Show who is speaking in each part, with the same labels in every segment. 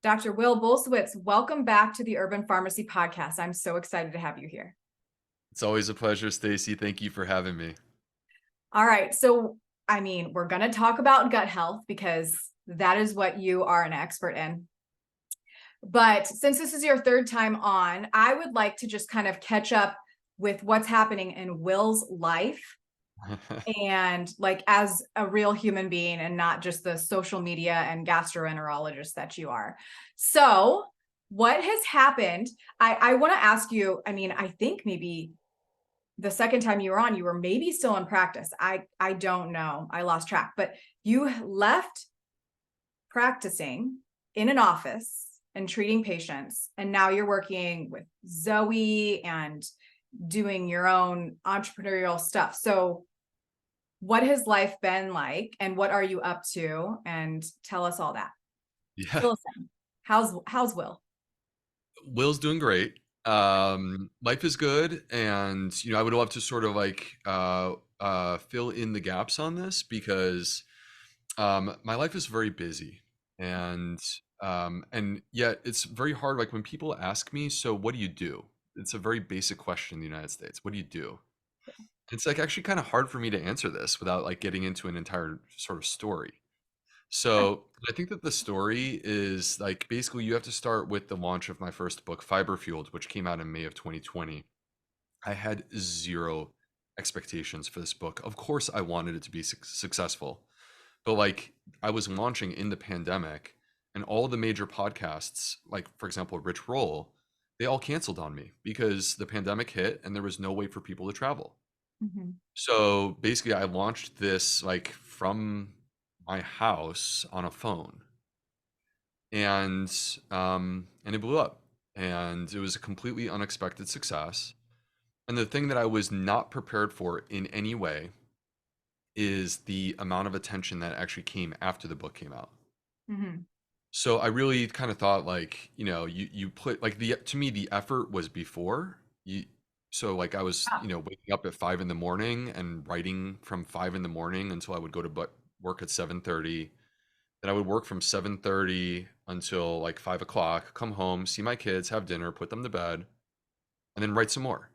Speaker 1: Dr. Will Bulsiewicz, welcome back to the Urban Pharmacy Podcast. I'm so excited to have you here.
Speaker 2: It's always a pleasure, Stacy. Thank you for having me.
Speaker 1: All right. So, we're going to talk about gut health because that is what you are an expert in. But since this is your third time on, I would like to just kind of catch up with what's happening in Will's life and like as a real human being and not just the social media and gastroenterologist that you are. So, what has happened? I want to ask you, I think maybe the second time you were on, you were maybe still in practice. I don't know. I lost track, but you left practicing in an office and treating patients, and now you're working with Zoe and doing your own entrepreneurial stuff. So what has life been like and what are you up to? And tell us all that.
Speaker 2: Yeah,
Speaker 1: Fill us in. How's Will?
Speaker 2: Will's doing great. Life is good, and I would love to sort of like fill in the gaps on this because my life is very busy, and yet it's very hard. Like when people ask me, "So what do you do?" It's a very basic question in the United States. What do you do? It's like actually kind of hard for me to answer this without like getting into an entire sort of story. So I think that the story is like basically you have to start with the launch of my first book, Fiber Fueled, which came out in May of 2020. I had zero expectations for this book. Of course, I wanted it to be successful, but like I was launching in the pandemic, and all the major podcasts, like for example, Rich Roll, they all canceled on me because the pandemic hit and there was no way for people to travel.
Speaker 1: Mhm.
Speaker 2: So basically, I launched this like from my house on a phone, and it blew up, and it was a completely unexpected success. And the thing that I was not prepared for in any way is the amount of attention that actually came after the book came out.
Speaker 1: Mhm.
Speaker 2: So I really kind of thought like, you put like the to me the effort was before you. So like I was,
Speaker 1: Ah,
Speaker 2: waking up at 5 in the morning and writing from 5 in the morning until I would go to work at 7:30. Then I would work from 7:30 until like 5 o'clock, come home, see my kids, have dinner, put them to bed, and then write some more.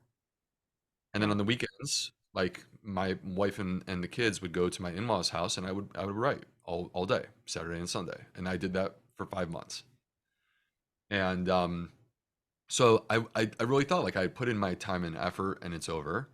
Speaker 2: And then
Speaker 1: yeah.
Speaker 2: on the weekends, like my wife and the kids would go to my in-laws' house and I would write all day, Saturday and Sunday. And I did that for 5 months. And so I really thought like I put in my time and effort and it's over.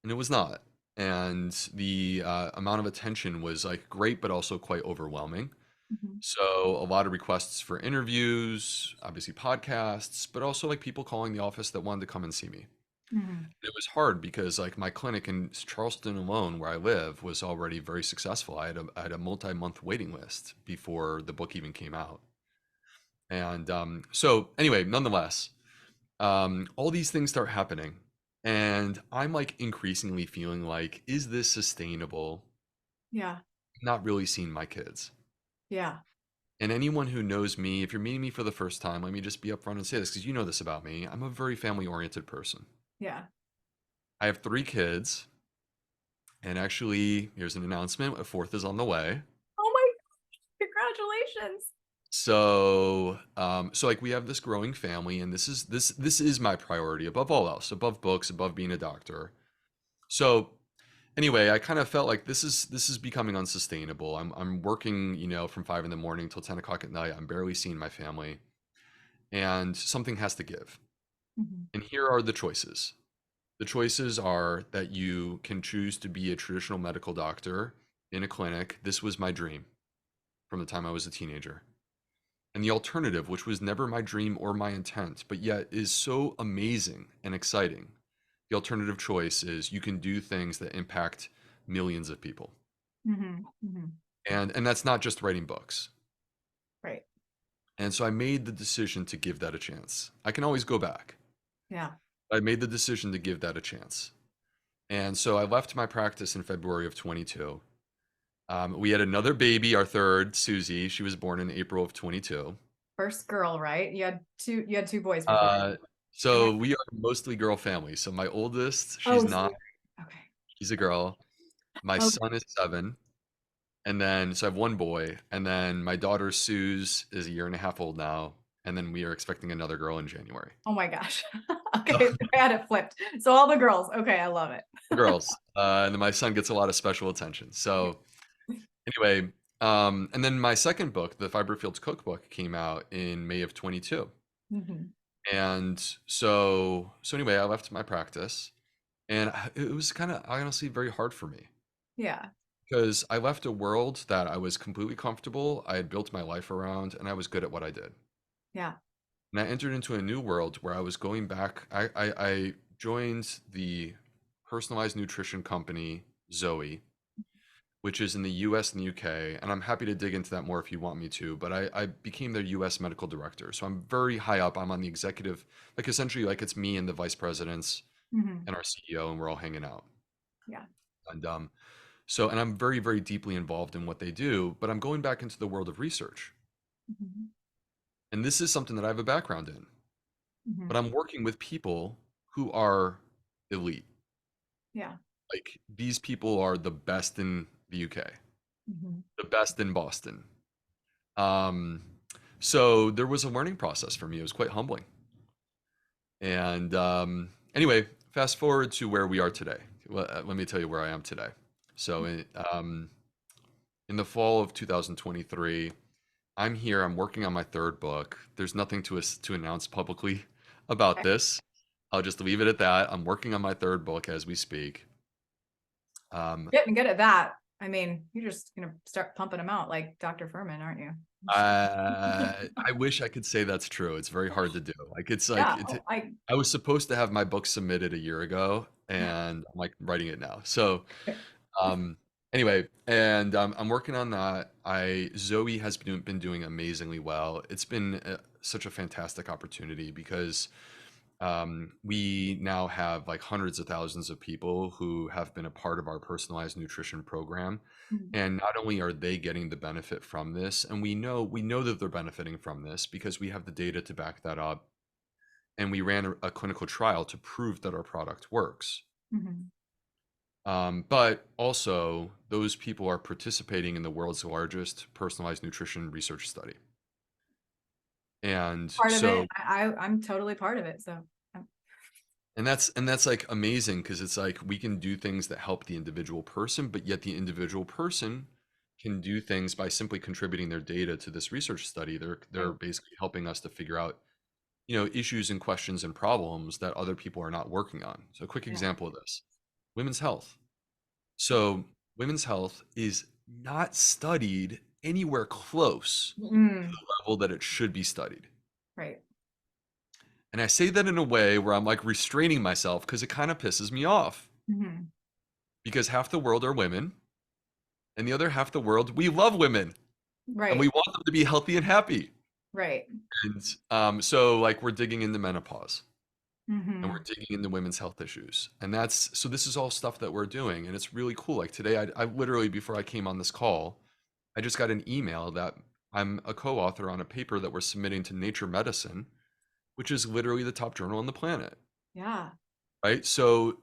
Speaker 2: And it was not. And the amount of attention was like great, but also quite overwhelming.
Speaker 1: Mhm.
Speaker 2: So a lot of requests for interviews, obviously podcasts, but also like people calling the office that wanted to come and see me.
Speaker 1: Mhm.
Speaker 2: It was hard because like my clinic in Charleston alone, where I live, was already very successful. I had a multi-month waiting list before the book even came out. And so anyway, nonetheless, all these things start happening, and I'm like increasingly feeling like, is this sustainable?
Speaker 1: Yeah.
Speaker 2: Not really seeing my kids.
Speaker 1: Yeah.
Speaker 2: And anyone who knows me, if you're meeting me for the first time, let me just be upfront and say this because you know this about me. I'm a very family oriented person.
Speaker 1: Yeah.
Speaker 2: I have 3 kids, and actually, here's an announcement: a fourth is on the way.
Speaker 1: Oh my, congratulations.
Speaker 2: So like we have this growing family, and this is my priority above all else, above books, above being a doctor. So anyway, I kind of felt like this is becoming unsustainable. I'm working, from 5 in the morning till 10 o'clock at night. I'm barely seeing my family, and something has to give.
Speaker 1: Mhm.
Speaker 2: And here are the choices. The choices are that you can choose to be a traditional medical doctor in a clinic. This was my dream from the time I was a teenager. And the alternative, which was never my dream or my intent, but yet is so amazing and exciting, the alternative choice is you can do things that impact millions of people.
Speaker 1: Mhm. Mhm.
Speaker 2: And that's not just writing books.
Speaker 1: Right.
Speaker 2: And so I made the decision to give that a chance. I can always go back.
Speaker 1: Yeah.
Speaker 2: I made the decision to give that a chance. And so I left my practice in February of 22. We had another baby, our third, Susie. She was born in April of 22.
Speaker 1: First girl, right? You had two boys before.
Speaker 2: Uh,
Speaker 1: Am I?
Speaker 2: so we are mostly girl family. So my oldest,
Speaker 1: Oh,
Speaker 2: she's not,
Speaker 1: okay.
Speaker 2: she's a girl. My
Speaker 1: Okay.
Speaker 2: son is 7, And then, so I have one boy, and then my daughter Suze is a year and a half old now, and then we are expecting another girl in January.
Speaker 1: Oh my gosh. Okay, I had it flipped. So all the girls. Okay, I love it.
Speaker 2: Girls. And then my son gets a lot of special attention. So anyway, and then my second book, the Fiber Fields Cookbook, came out in May of 22.
Speaker 1: Mhm.
Speaker 2: And so anyway, I left my practice, and it was kind of honestly very hard for me
Speaker 1: Yeah.
Speaker 2: because I left a world that I was completely comfortable, I had built my life around, and I was good at what I did.
Speaker 1: Yeah.
Speaker 2: And I entered into a new world where I was going back. I joined the personalized nutrition company Zoe, which is in the US and the UK. And I'm happy to dig into that more if you want me to. But I became their US medical director. So I'm very high up. I'm on the executive, like essentially, like it's me and the vice presidents
Speaker 1: Mhm.
Speaker 2: and our CEO, and we're all hanging out.
Speaker 1: Yeah.
Speaker 2: And and I'm very, very deeply involved in what they do. But I'm going back into the world of research.
Speaker 1: Mhm.
Speaker 2: And this is something that I have a background in. But
Speaker 1: Mhm.
Speaker 2: I'm working with people who are elite.
Speaker 1: Yeah.
Speaker 2: Like these people are the best in the UK,
Speaker 1: Mhm.
Speaker 2: the best in Boston. Um, so there was a learning process for me. It was quite humbling. And anyway, fast forward to where we are today. Well, let me tell you where I am today. So in the fall of 2023, I'm here. I'm working on my third book. There's nothing to announce publicly about
Speaker 1: Okay.
Speaker 2: this. I'll just leave it at that. I'm working on my third book as we speak.
Speaker 1: Getting good at that. I mean, you're just gonna start pumping them out like Dr. Furman, aren't you?
Speaker 2: I wish I could say that's true. It's very hard to do. Like it's like
Speaker 1: Yeah. Oh,
Speaker 2: I was supposed to have my book submitted a year ago, and I'm like writing it now. So um, anyway, and I'm working on that. I Zoe has been doing amazingly well. It's been such a fantastic opportunity because we now have like hundreds of thousands of people who have been a part of our personalized nutrition program.
Speaker 1: Mhm.
Speaker 2: And not only are they getting the benefit from this, and we know that they're benefiting from this because we have the data to back that up. And we ran a clinical trial to prove that our product works.
Speaker 1: Mhm.
Speaker 2: But also, those people are participating in the world's largest personalized nutrition research study. And
Speaker 1: Part of it.
Speaker 2: so
Speaker 1: I'm totally part of it. So um,
Speaker 2: and that's like amazing because it's like we can do things that help the individual person, but yet the individual person can do things by simply contributing their data to this research study. They're
Speaker 1: right.
Speaker 2: basically helping us to figure out, you know, issues and questions and problems that other people are not working on. So a quick
Speaker 1: Yeah.
Speaker 2: example of this, women's health. So women's health is not studied anywhere close to
Speaker 1: Mm,
Speaker 2: the level that it should be studied.
Speaker 1: right.
Speaker 2: And I say that in a way where I'm like restraining myself because it kind of pisses me off
Speaker 1: Mhm.
Speaker 2: because half the world are women and the other half the world, we love women and we
Speaker 1: Right.
Speaker 2: want them to be healthy and happy.
Speaker 1: Right.
Speaker 2: And so like we're digging into menopause and we're
Speaker 1: Mhm.
Speaker 2: digging into women's health issues. And that's, so this is all stuff that we're doing. And it's really cool. Like today, I literally, before I came on this call, I just got an email that I'm a co-author on a paper that we're submitting to Nature Medicine, which is literally the top journal on the planet.
Speaker 1: Yeah.
Speaker 2: Right. So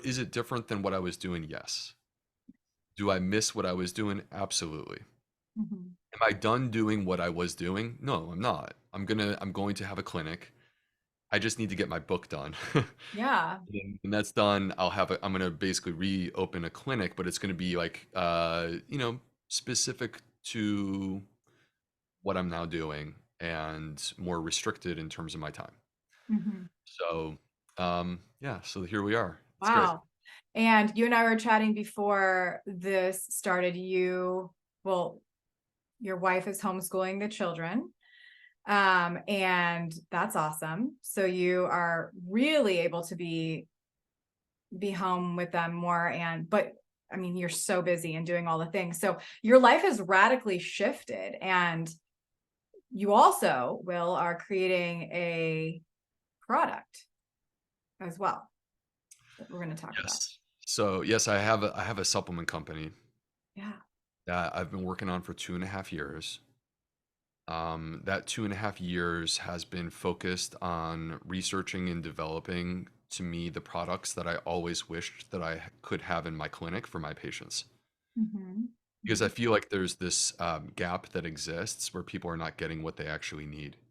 Speaker 2: is it different than what I was doing? Yes. Do I miss what I was doing? Absolutely.
Speaker 1: Mhm.
Speaker 2: Am I done doing what I was doing? No, I'm not. I'm going to have a clinic. I just need to get my book done.
Speaker 1: Yeah.
Speaker 2: And when that's done, I'm gonna basically reopen a clinic, but it's gonna be like specific to what I'm now doing and more restricted in terms of my time.
Speaker 1: Mhm.
Speaker 2: So yeah, so here we are. It's great.
Speaker 1: Wow. And you and I were chatting before this started. Well, your wife is homeschooling the children. And that's awesome. So you are really able to be home with them more but I mean, you're so busy and doing all the things. So your life has radically shifted, and you also are creating a product as well that we're going to talk about.
Speaker 2: Yes. So yes, I have a supplement company
Speaker 1: Yeah.
Speaker 2: that I've been working on for 2.5 years. That 2.5 years has been focused on researching and developing to me the products that I always wished that I could have in my clinic for my patients.
Speaker 1: Mhm.
Speaker 2: because I feel like there's this gap that exists where people are not getting what they actually need.
Speaker 1: Yeah.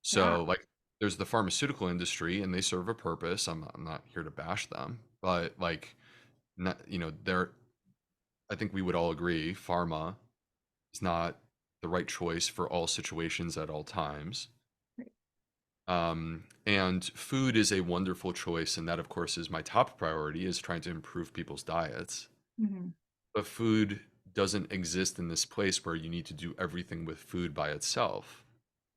Speaker 2: So, like, there's the pharmaceutical industry, and they serve a purpose. I'm not here to bash them, but like, not, they're. I think we would all agree, pharma is not the right choice for all situations at all times. And food is a wonderful choice, and that, of course, is my top priority, is trying to improve people's diets.
Speaker 1: Mhm.
Speaker 2: But food doesn't exist in this place where you need to do everything with food by itself.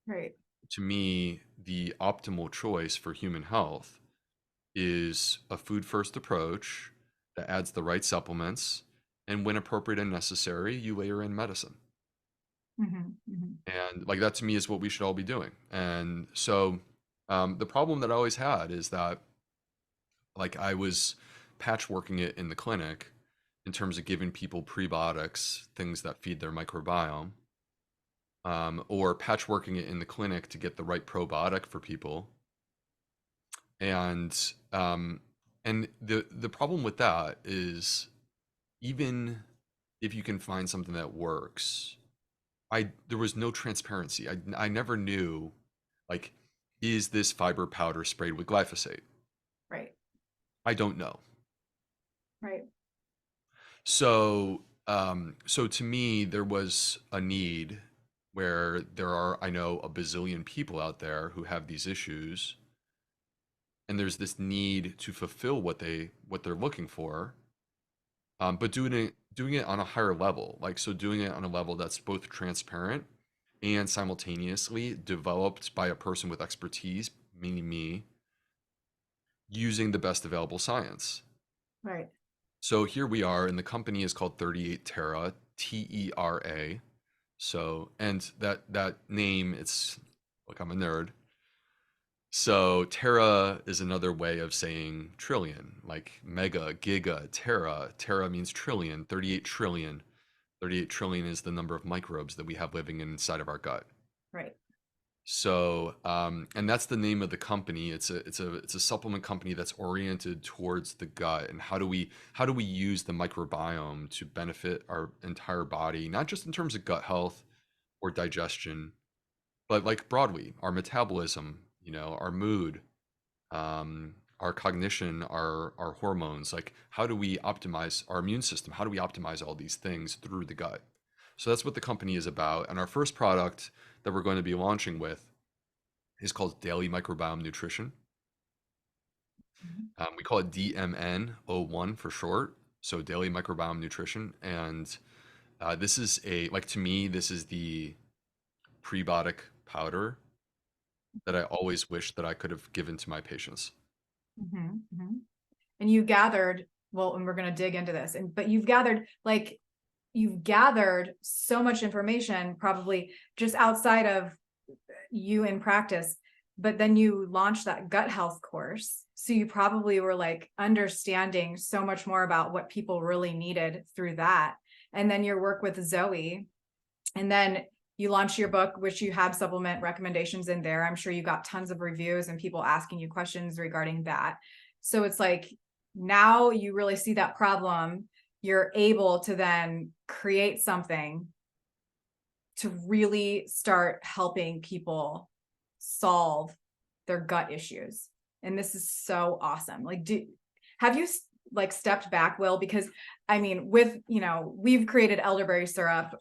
Speaker 1: Right.
Speaker 2: To me, the optimal choice for human health is a food first approach that adds the right supplements, and when appropriate and necessary, you layer in medicine.
Speaker 1: Mhm. Mhm.
Speaker 2: And like that to me is what we should all be doing. And so the problem that I always had is that like I was patchworking it in the clinic in terms of giving people prebiotics, things that feed their microbiome, or patchworking it in the clinic to get the right probiotic for people. And the problem with that is, even if you can find something that works, there was no transparency. I never knew, like, is this fiber powder sprayed with glyphosate?
Speaker 1: Right.
Speaker 2: I don't know.
Speaker 1: Right.
Speaker 2: So to me, there was a need where there are, I know, a bazillion people out there who have these issues, and there's this need to fulfill what they're looking for, but doing it on a higher level, like so doing it on a level that's both transparent and simultaneously developed by a person with expertise, meaning me, using the best available science.
Speaker 1: Right.
Speaker 2: So here we are, and the company is called 38 Terra, Tera. So, and that name, it's like, I'm a nerd. So Terra is another way of saying trillion, like mega, giga, tera. Tera means trillion, 38 trillion. 38 trillion is the number of microbes that we have living inside of our gut.
Speaker 1: Right.
Speaker 2: So, and that's the name of the company. It's a supplement company that's oriented towards the gut, and how do we use the microbiome to benefit our entire body, not just in terms of gut health or digestion, but like broadly, our metabolism, our mood, our cognition, our hormones. Like, how do we optimize our immune system? How do we optimize all these things through the gut? So that's what the company is about. And our first product that we're going to be launching with is called Daily Microbiome Nutrition.
Speaker 1: Mhm.
Speaker 2: We call it DMN01 for short. So Daily Microbiome Nutrition. And this is like, to me, this is the prebiotic powder that I always wish that I could have given to my patients.
Speaker 1: Mhm. Mhm. And you gathered, well, and we're going to dig into this, but you've gathered so much information, probably just outside of you in practice, but then you launched that gut health course. So you probably were like understanding so much more about what people really needed through that. And then your work with Zoe, and then you launched your book, which you have supplement recommendations in there. I'm sure you got tons of reviews and people asking you questions regarding that. So it's like, now you really see that problem. You're able to then create something to really start helping people solve their gut issues. And this is so awesome. Like, have you like stepped back, Will? Because I mean, we've created elderberry syrup.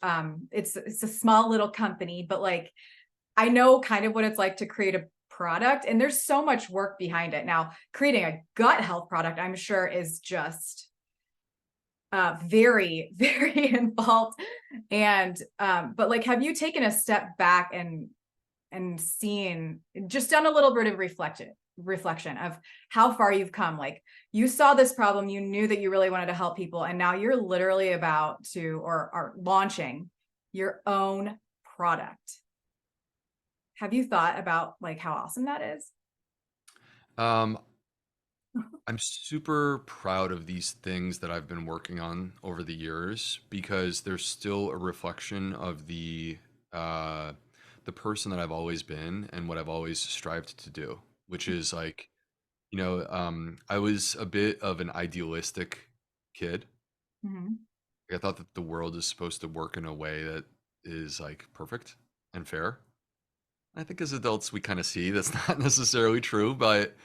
Speaker 1: It's a small little company, but like, I know kind of what it's like to create a product, and there's so much work behind it. Now, creating a gut health product, I'm sure, is just very, very involved. And but like, have you taken a step back and seen, just done a little bit of reflection of how far you've come? Like, you saw this problem, you knew that you really wanted to help people, and now you're literally about to, or are launching your own product. Have you thought about like how awesome that is?
Speaker 2: Um, I'm super proud of these things that I've been working on over the years, because there's still a reflection of the person that I've always been and what I've always strived to do, which is like, I was a bit of an idealistic kid.
Speaker 1: Mhm.
Speaker 2: I thought that the world is supposed to work in a way that is like perfect and fair. I think as adults we kind of see that's not necessarily true, but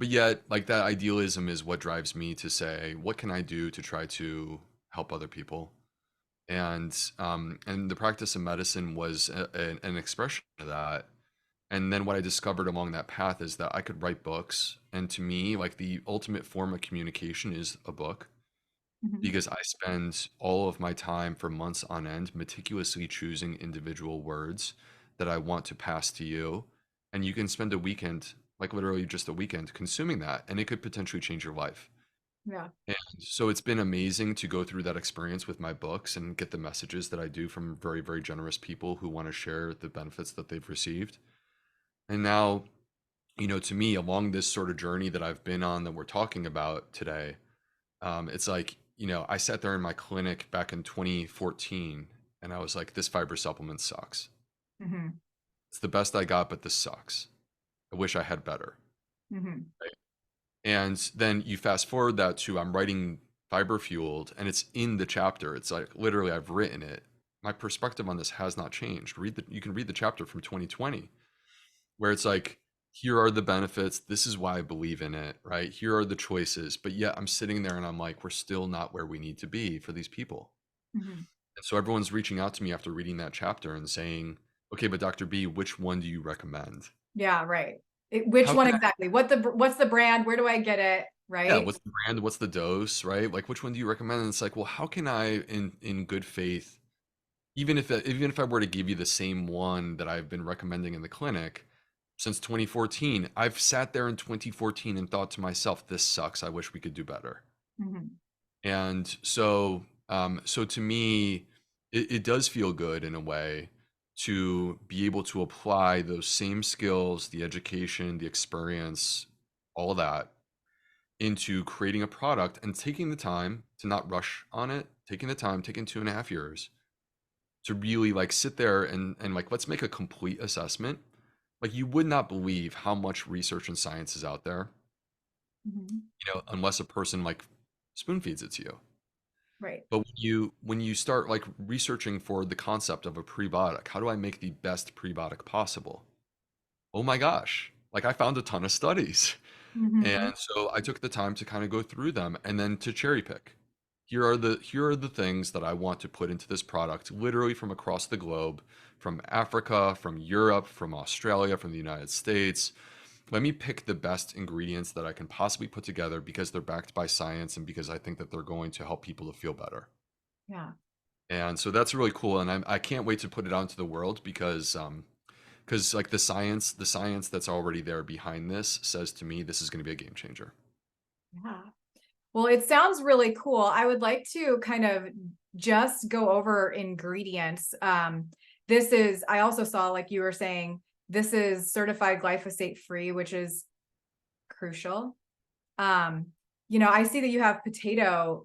Speaker 2: yet like that idealism is what drives me to say, what can I do to try to help other people? And the practice of medicine was an expression of that. And then what I discovered along that path is that I could write books, and to me, like the ultimate form of communication is a book,
Speaker 1: Mhm.
Speaker 2: because I spend all of my time for months on end meticulously choosing individual words that I want to pass to you. And you can spend a weekend, like literally just a weekend, consuming that, and it could potentially change your life.
Speaker 1: Yeah.
Speaker 2: And so it's been amazing to go through that experience with my books and get the messages that I do from very, very generous people who want to share the benefits that they've received. And now, to me, along this sort of journey that I've been on that we're talking about today, it's like, I sat there in my clinic back in 2014 and I was like, this fiber supplement sucks.
Speaker 1: Hmm.
Speaker 2: It's the best I got, but this sucks. I wish I had better.
Speaker 1: Hmm.
Speaker 2: Right? And then you fast forward that to I'm writing Fiber Fueled and it's in the chapter. It's like literally I've written it. My perspective on this has not changed. You can read the chapter from 2020 where it's like, here are the benefits. This is why I believe in it, right? Here are the choices. But yet I'm sitting there and I'm like, we're still not where we need to be for these people.
Speaker 1: Hmm.
Speaker 2: And so everyone's reaching out to me after reading that chapter and saying, okay, but Dr. B, which one do you recommend?
Speaker 1: Yeah, right. Which
Speaker 2: How
Speaker 1: one
Speaker 2: can I,
Speaker 1: exactly? What's the brand? Where do I get it?
Speaker 2: yeah,
Speaker 1: Right?
Speaker 2: what's the brand? What's the dose, right? Like, which one do you recommend? And it's like, well, how can I, in good faith, even if I were to give you the same one that I've been recommending in the clinic since 2014, I've sat there in 2014 and thought to myself, this sucks. I wish we could do better.
Speaker 1: Hmm.
Speaker 2: And so to me, it does feel good in a way to be able to apply those same skills, the education, the experience, all that into creating a product and taking the time to not rush on it, taking the time, taking 2.5 years to really like sit there and like let's make a complete assessment. Like you would not believe how much research and science is out there,
Speaker 1: Hmm.
Speaker 2: unless a person like spoon feeds it to you.
Speaker 1: Right.
Speaker 2: But when you start like researching for the concept of a prebiotic, how do I make the best prebiotic possible? Oh my gosh, like I found a ton of studies.
Speaker 1: Hmm.
Speaker 2: And so I took the time to kind of go through them and then to cherry pick. Here are the things that I want to put into this product, literally from across the globe, from Africa, from Europe, from Australia, from the United States. Let me pick the best ingredients that I can possibly put together because they're backed by science and because I think that they're going to help people to feel better.
Speaker 1: Yeah.
Speaker 2: And so that's really cool, and I can't wait to put it out into the world because like the science that's already there behind this says to me this is going to be a game changer.
Speaker 1: Yeah. Well, it sounds really cool. I would like to kind of just go over ingredients. I also saw, like you were saying, this is certified glyphosate free, which is crucial. Um, I see that you have potato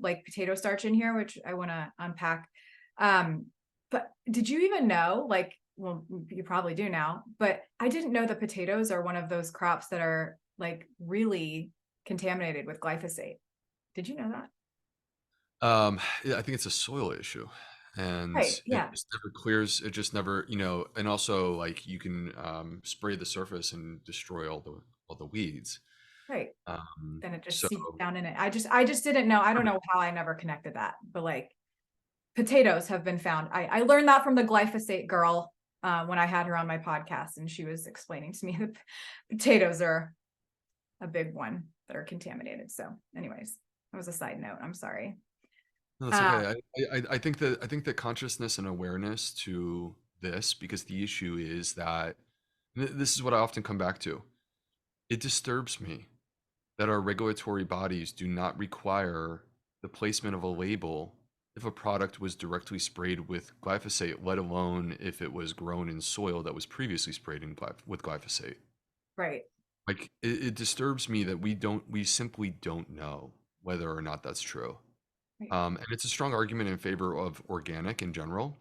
Speaker 1: starch in here, which I want to unpack. Um, but did you even know, like, well, you probably do now, but I didn't know that potatoes are one of those crops that are like really contaminated with glyphosate. Did you know that?
Speaker 2: Yeah, I think it's a soil issue, and
Speaker 1: Right.
Speaker 2: it
Speaker 1: Yeah.
Speaker 2: just never clears. It just never, and also like you can spray the surface and destroy all the weeds.
Speaker 1: Right.
Speaker 2: Um,
Speaker 1: Then it just
Speaker 2: so
Speaker 1: seeps down in it. I just didn't know. I don't know how I never connected that, but like potatoes have been found. I learned that from the glyphosate girl when I had her on my podcast, and she was explaining to me that potatoes are a big one that are contaminated. So, anyways, that was a side note. I'm sorry.
Speaker 2: no, that's
Speaker 1: Uh,
Speaker 2: okay. I think that consciousness and awareness to this, because the issue is that this is what I often come back to. It disturbs me that our regulatory bodies do not require the placement of a label if a product was directly sprayed with glyphosate, let alone if it was grown in soil that was previously sprayed with glyphosate.
Speaker 1: right.
Speaker 2: Like it disturbs me that we simply don't know whether or not that's true.
Speaker 1: Right.
Speaker 2: And it's a strong argument in favor of organic in general.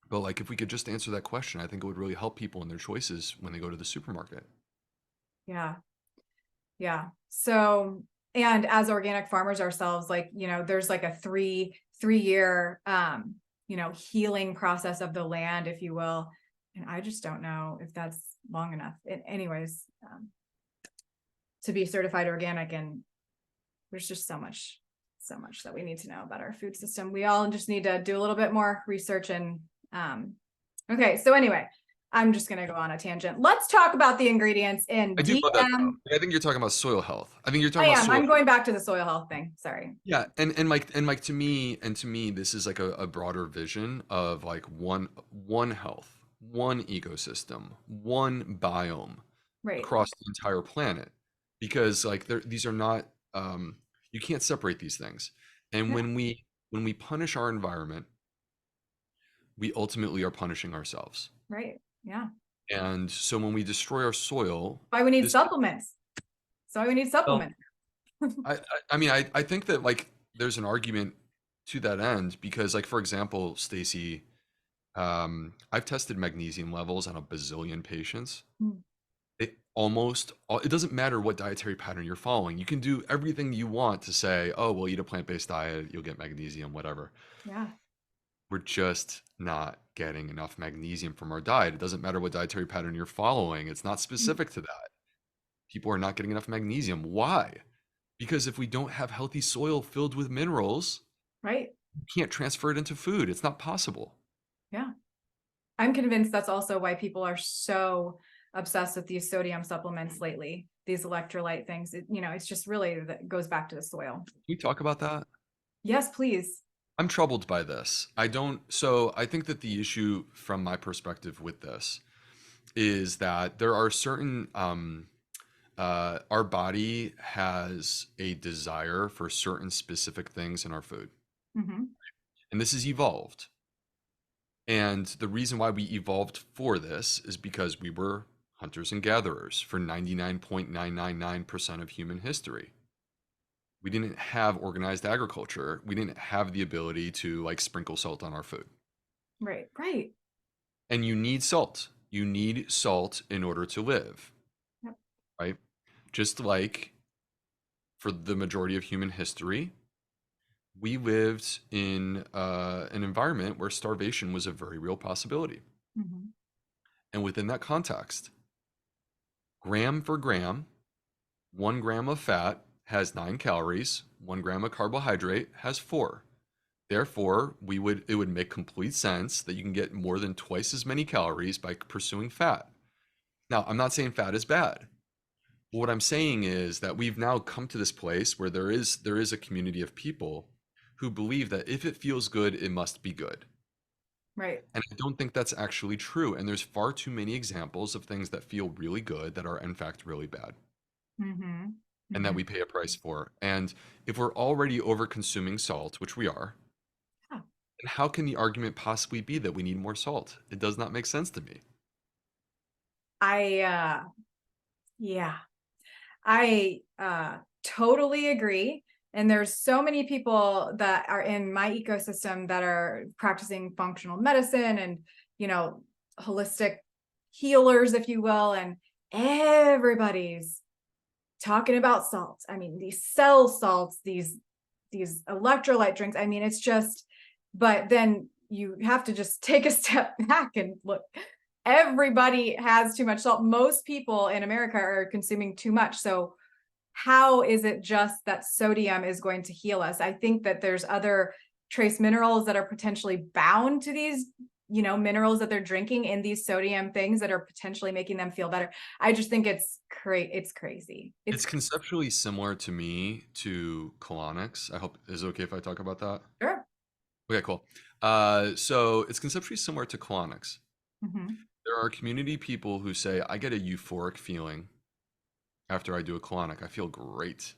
Speaker 2: But like if we could just answer that question, I think it would really help people in their choices when they go to the supermarket.
Speaker 1: Yeah. Yeah. So, And as organic farmers ourselves, like, there's like a three-year, healing process of the land, if you will. And I just don't know if that's long enough. Anyways, to be certified organic, and there's just so much that we need to know about our food system. We all just need to do a little bit more research. And okay, so anyway, I'm just going to go on a tangent. Let's talk about the ingredients in
Speaker 2: I do love that
Speaker 1: DM.
Speaker 2: though. I think you're talking about soil health. I think you're
Speaker 1: I
Speaker 2: talking about
Speaker 1: am.
Speaker 2: soil
Speaker 1: I'm going back to the soil health thing. Sorry.
Speaker 2: Yeah, and Mike, to me, this is like a broader vision of like one health, one ecosystem, one biome
Speaker 1: Right.
Speaker 2: across the entire planet, because like these are not you can't separate these things. And
Speaker 1: Yeah.
Speaker 2: when we punish our environment, we ultimately are punishing ourselves.
Speaker 1: Right. Yeah.
Speaker 2: And so when we destroy our soil,
Speaker 1: Why we need
Speaker 2: this
Speaker 1: supplements. So we need
Speaker 2: well,
Speaker 1: supplements.
Speaker 2: I mean, I think that like there's an argument to that end because like for example, Stacy, I've tested magnesium levels on a bazillion patients.
Speaker 1: Mm.
Speaker 2: It doesn't matter what dietary pattern you're following. You can do everything you want to say, oh, well, eat a plant-based diet, you'll get magnesium, whatever.
Speaker 1: Yeah.
Speaker 2: We're just not getting enough magnesium from our diet. It doesn't matter what dietary pattern you're following. It's not specific to that. People are not getting enough magnesium. Why? Because if we don't have healthy soil filled with minerals,
Speaker 1: Right.
Speaker 2: you can't transfer it into food. It's not possible.
Speaker 1: Yeah. I'm convinced that's also why people are so obsessed with these sodium supplements lately, these electrolyte things. It's just really that goes back to the soil.
Speaker 2: Can we talk about that?
Speaker 1: Yes, please.
Speaker 2: I'm troubled by this. So I think that the issue from my perspective with this is that there are certain, our body has a desire for certain specific things in our food.
Speaker 1: Mm-hmm.
Speaker 2: And this is evolved. And the reason why we evolved for this is because we were hunters and gatherers for 99.999% of human history. We didn't have organized agriculture. We didn't have the ability to like sprinkle salt on our food.
Speaker 1: Right. Right.
Speaker 2: And you need salt. You need salt in order to live,
Speaker 1: Yep.
Speaker 2: right? Just like for the majority of human history, we lived in an environment where starvation was a very real possibility.
Speaker 1: Mm-hmm.
Speaker 2: And within that context, gram for gram, 1 gram of fat has 9 calories, 1 gram of carbohydrate has 4. Therefore, it would make complete sense that you can get more than twice as many calories by pursuing fat. Now, I'm not saying fat is bad. What I'm saying is that we've now come to this place where there is a community of people who believe that if it feels good, it must be good.
Speaker 1: Right.
Speaker 2: And I don't think that's actually true. And there's far too many examples of things that feel really good that are in fact really bad.
Speaker 1: Mm-hmm.
Speaker 2: And that we pay a price for. And if we're already over consuming salt, which we are,
Speaker 1: Yeah.
Speaker 2: then how can the argument possibly be that we need more salt? It does not make sense to me.
Speaker 1: Yeah, I totally agree. And there's so many people that are in my ecosystem that are practicing functional medicine and, holistic healers, if you will. And everybody's talking about salts. I mean, these cell salts, these electrolyte drinks. I mean, it's just, but then you have to just take a step back and look. Everybody has too much salt. Most people in America are consuming too much. So how is it just that sodium is going to heal us? I think that there's other trace minerals that are potentially bound to these, minerals that they're drinking in these sodium things that are potentially making them feel better. I just think it's crazy.
Speaker 2: It's conceptually similar to me to colonics. I hope is it okay if I talk about that?
Speaker 1: Sure.
Speaker 2: Okay, cool. So it's conceptually similar to colonics.
Speaker 1: Mm-hmm.
Speaker 2: There are community people who say, I get a euphoric feeling after I do a colonic. I feel great,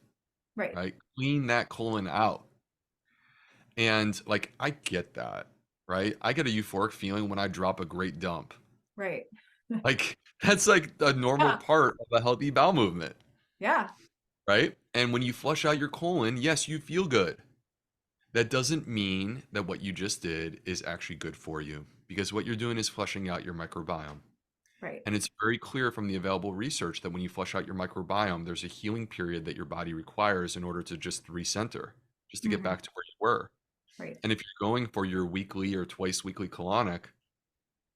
Speaker 1: Right.
Speaker 2: right? Clean that colon out. And like, I get that, right? I get a euphoric feeling when I drop a great dump.
Speaker 1: Right.
Speaker 2: Like, that's like a normal
Speaker 1: Yeah.
Speaker 2: part of a healthy bowel movement,
Speaker 1: Yeah.
Speaker 2: right? And when you flush out your colon, yes, you feel good. That doesn't mean that what you just did is actually good for you because what you're doing is flushing out your microbiome.
Speaker 1: Right.
Speaker 2: And it's very clear from the available research that when you flush out your microbiome, there's a healing period that your body requires in order to just recenter, just to get
Speaker 1: Hmm.
Speaker 2: back to where you were.
Speaker 1: Right.
Speaker 2: And if you're going for your weekly or twice weekly colonic,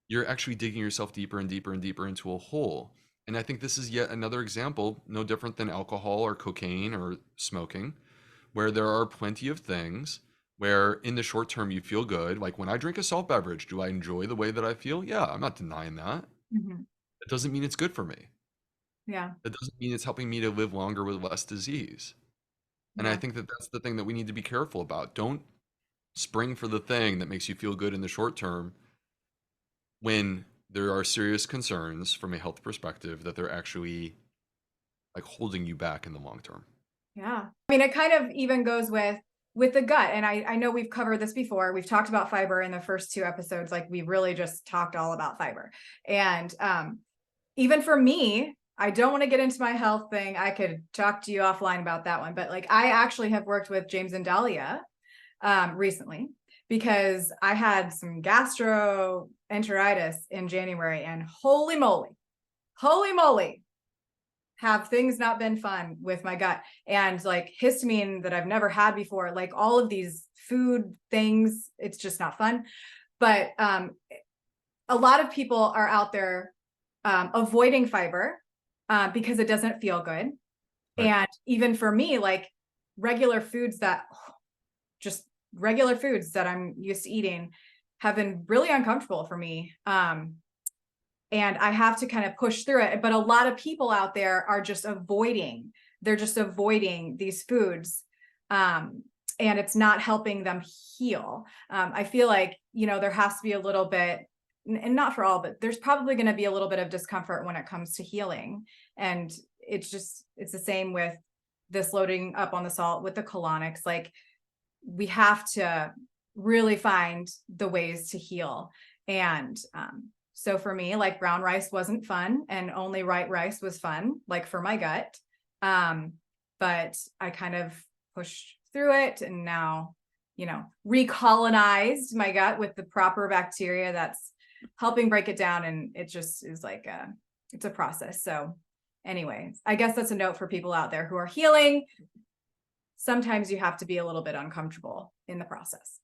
Speaker 2: you're actually digging yourself deeper and deeper and deeper into a hole. And I think this is yet another example, no different than alcohol or cocaine or smoking, where there are plenty of things where in the short term you feel good. Like when I drink a salt beverage, do I enjoy the way that I feel? Yeah, I'm not denying that.
Speaker 1: Hmm.
Speaker 2: It doesn't mean it's good for me.
Speaker 1: Yeah.
Speaker 2: It doesn't mean it's helping me to live longer with less disease. And I
Speaker 1: Yeah.
Speaker 2: think that that's the thing that we need to be careful about. Don't spring for the thing that makes you feel good in the short term when there are serious concerns from a health perspective that they're actually like holding you back in the long term.
Speaker 1: Yeah. I mean, it kind of even goes with the gut. And I know we've covered this before. We've talked about fiber in the first two episodes. Like we really just talked all about fiber. And even for me, I don't want to get into my health thing. I could talk to you offline about that one. But like I actually have worked with James and Dahlia recently because I had some gastroenteritis in January, and holy moly, have things not been fun with my gut, and like histamine that I've never had before, like all of these food things, it's just not fun. But a lot of people are out there avoiding fiber because it doesn't feel good.
Speaker 2: Right.
Speaker 1: And even for me, like regular foods that just regular foods that I'm used to eating have been really uncomfortable for me. And I have to kind of push through it. But a lot of people out there are just they're just avoiding these foods. And it's not helping them heal. I feel like, there has to be a little bit, and not for all, but there's probably going to be a little bit of discomfort when it comes to healing. And it's the same with this loading up on the salt with the colonics. Like we have to really find the ways to heal. And so for me, like brown rice wasn't fun, and only white rice was fun, like for my gut. But I kind of pushed through it, and now, recolonized my gut with the proper bacteria that's helping break it down. And it just is like it's a process. So anyway, I guess that's a note for people out there who are healing. Sometimes you have to be a little bit uncomfortable in the process.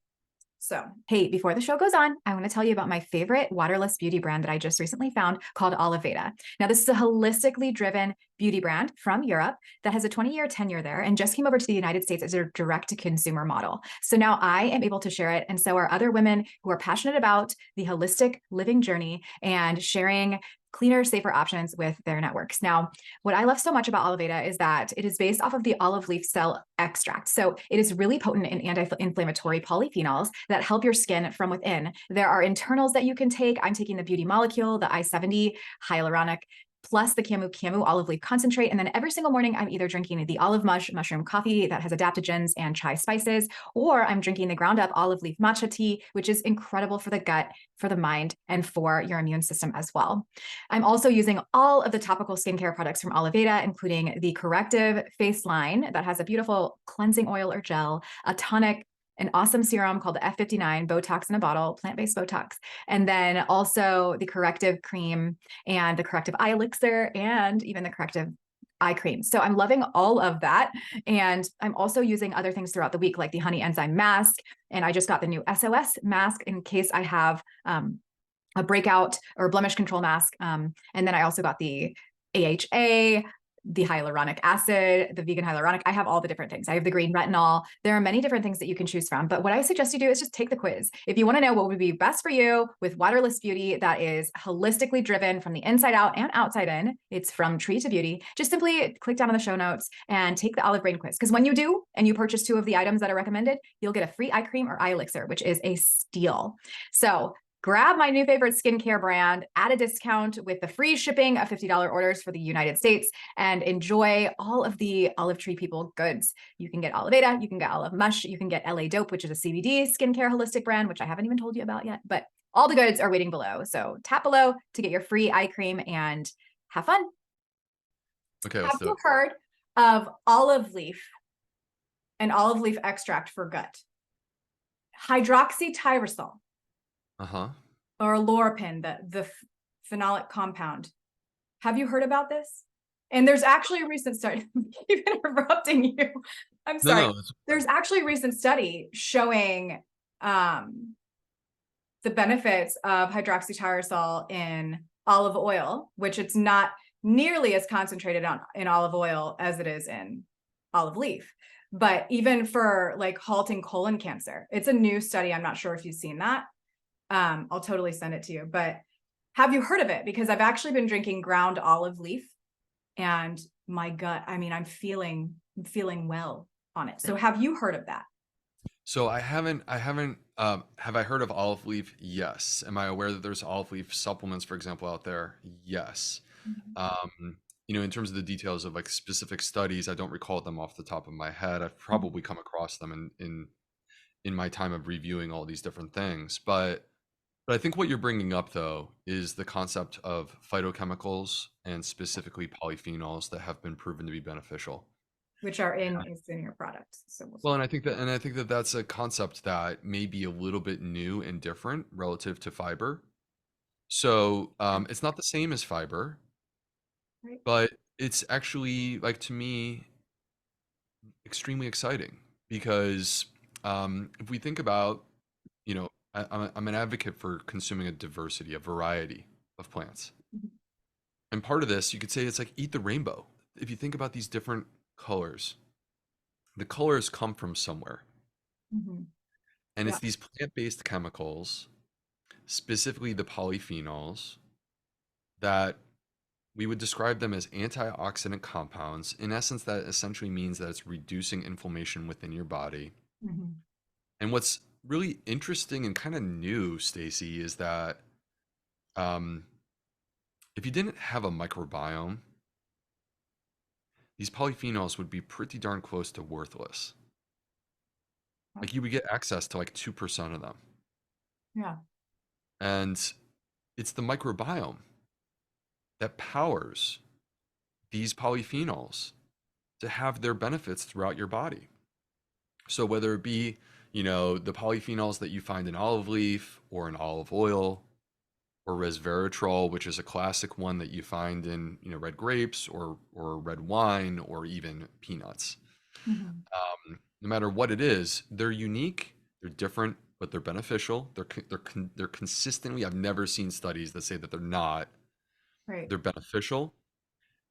Speaker 1: So, hey, before the show goes on, I want to tell you about my favorite waterless beauty brand that I just recently found called Oliveda. Now, this is a holistically driven beauty brand from Europe that has a 20-year tenure there and just came over to the United States as a direct-to-consumer model. So now I am able to share it, and so are other women who are passionate about the holistic living journey and sharing cleaner, safer options with their networks. Now, what I love so much about Oliveda is that it is based off of the olive leaf cell extract. So it is really potent in anti-inflammatory polyphenols that help your skin from within. There are internals that you can take. I'm taking the Beauty Molecule, the I-70, Hyaluronic, plus the Camu olive leaf concentrate. And then every single morning, I'm either drinking the olive mush mushroom coffee that has adaptogens and chai spices, or I'm drinking the ground up olive leaf matcha tea, which is incredible for the gut, for the mind, and for your immune system as well. I'm also using all of the topical skincare products from Oliveda, including the corrective face line that has a beautiful cleansing oil or gel, a tonic, an awesome serum called the F59 Botox in a bottle, plant-based Botox, and then also the corrective cream and the corrective eye elixir and even the corrective eye cream. So I'm loving all of that. And I'm also using other things throughout the week, like the honey enzyme mask. And I just got the new SOS mask in case I have a breakout or blemish control mask. And then I also got the AHA, the hyaluronic acid, the vegan hyaluronic. I have all the different things. I have the green retinol. There are many different things that you can choose from. But what I suggest you do is just take the quiz. If you want to know what would be best for you with waterless beauty that is holistically driven from the inside out and outside in, it's from tree to beauty, just simply click down on the show notes and take the olive brain quiz. Because when you do, and you purchase 2 of the items that are recommended, you'll get a free eye cream or eye elixir, which is a steal. So grab my new favorite skincare brand at a discount with the free shipping of $50 orders for the United States, and enjoy all of the Olive Tree People goods. You can get Oliveda, you can get Olive Mush, you can get LA Dope, which is a CBD skincare holistic brand, which I haven't even told you about yet, but all the goods are waiting below. So tap below to get your free eye cream and have fun.
Speaker 2: Okay, let's
Speaker 1: Have
Speaker 2: do
Speaker 1: you
Speaker 2: it.
Speaker 1: heard of olive leaf and olive leaf extract for gut? Hydroxytyrosol
Speaker 2: Uh-huh.
Speaker 1: or Lorapin, the phenolic compound. Have you heard about this? And there's actually a recent study, keep interrupting you. I'm
Speaker 2: No,
Speaker 1: sorry.
Speaker 2: no, it's
Speaker 1: There's actually a recent study showing the benefits of hydroxytyrosol in olive oil, which it's not nearly as concentrated in olive oil as it is in olive leaf. But even for like halting colon cancer, it's a new study. I'm not sure if you've seen that. I'll totally send it to you. But have you heard of it? Because I've actually been drinking ground olive leaf, and my gut, I mean, I'm feeling well on it. So have you heard of that?
Speaker 2: So have I heard of olive leaf? Yes. Am I aware that there's olive leaf supplements, for example, out there? Yes.
Speaker 1: Mhm.
Speaker 2: In terms of the details of like specific studies, I don't recall them off the top of my head. I've
Speaker 1: Mhm.
Speaker 2: probably come across them in my time of reviewing all these different things. But I think what you're bringing up though is the concept of phytochemicals and specifically polyphenols that have been proven to be beneficial.
Speaker 1: Which are in your products. So we'll
Speaker 2: Well,
Speaker 1: see.
Speaker 2: and I think that that's a concept that may be a little bit new and different relative to fiber. So it's not the same as fiber,
Speaker 1: Right.
Speaker 2: but it's actually like to me extremely exciting because if we think about, I'm an advocate for consuming a diversity, a variety of plants.
Speaker 1: Mhm.
Speaker 2: And part of this, you could say it's like eat the rainbow. If you think about these different colors, the colors come from somewhere.
Speaker 1: Mhm.
Speaker 2: And
Speaker 1: Yeah.
Speaker 2: it's these plant-based chemicals, specifically the polyphenols, that we would describe them as antioxidant compounds. In essence, that essentially means that it's reducing inflammation within your body.
Speaker 1: Mhm.
Speaker 2: And what's really interesting and kind of new, Stacy, is that um, if you didn't have a microbiome, these polyphenols would be pretty darn close to worthless.
Speaker 1: Yeah.
Speaker 2: Like you would get access to like 2% of them.
Speaker 1: Yeah.
Speaker 2: And it's the microbiome that powers these polyphenols to have their benefits throughout your body. So whether it be, the polyphenols that you find in olive leaf or in olive oil or resveratrol, which is a classic one that you find in, red grapes or red wine or even peanuts.
Speaker 1: Mhm.
Speaker 2: No matter what it is, they're unique, they're different, but they're beneficial. They're consistently. I've never seen studies that say that they're not.
Speaker 1: Right.
Speaker 2: They're beneficial,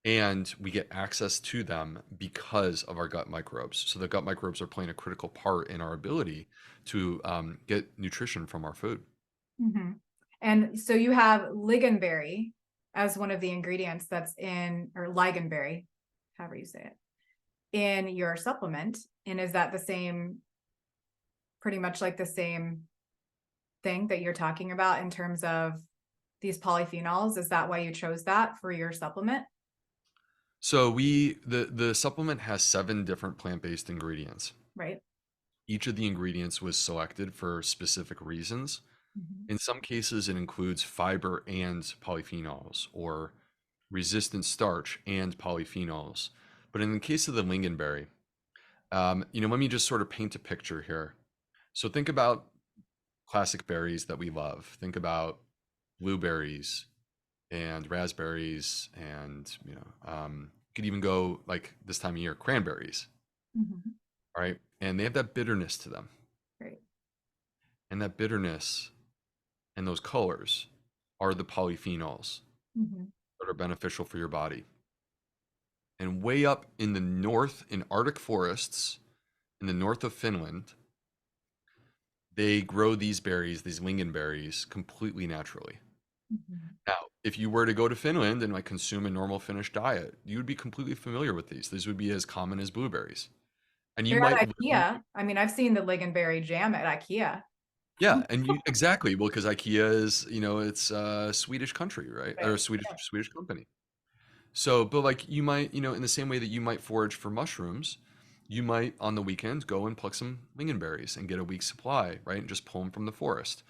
Speaker 2: and we get access to them because of our gut microbes. So the gut microbes are playing a critical part in our ability to get nutrition from our food.
Speaker 1: Mhm. And so you have ligonberry as one of the ingredients that's in, or ligonberry, however you say it, in your supplement. And is that the same, pretty much like the same thing that you're talking about in terms of these polyphenols? Is that why you chose that for your supplement?
Speaker 2: So the supplement has 7 different plant-based ingredients.
Speaker 1: Right.
Speaker 2: Each of the ingredients was selected for specific reasons.
Speaker 1: Mhm.
Speaker 2: In some cases, it includes fiber and polyphenols, or resistant starch and polyphenols. But in the case of the lingonberry, let me just sort of paint a picture here. So think about classic berries that we love. Think about blueberries and raspberries, and you could even go like this time of year, cranberries.
Speaker 1: Mhm.
Speaker 2: All right, and they have that bitterness to them,
Speaker 1: Right.
Speaker 2: and that bitterness and those colors are the polyphenols
Speaker 1: Mhm.
Speaker 2: that are beneficial for your body. And way up in the north, in Arctic forests, in the north of Finland, they grow these berries, these lingonberries, completely naturally.
Speaker 1: Mhm.
Speaker 2: Now, if you were to go to Finland and like consume a normal Finnish diet, you would be completely familiar with these. These would be as common as blueberries. And you
Speaker 1: They're
Speaker 2: might
Speaker 1: at
Speaker 2: literally,
Speaker 1: IKEA. I mean, I've seen the ligonberry jam at IKEA.
Speaker 2: yeah, and you exactly, well, because IKEA is, it's a Swedish country, right? Or a
Speaker 1: Right.
Speaker 2: Swedish company. So, but like you might, in the same way that you might forage for mushrooms, you might on the weekend go and pluck some lingonberries and get a week's supply, right? And just pull them from the forest.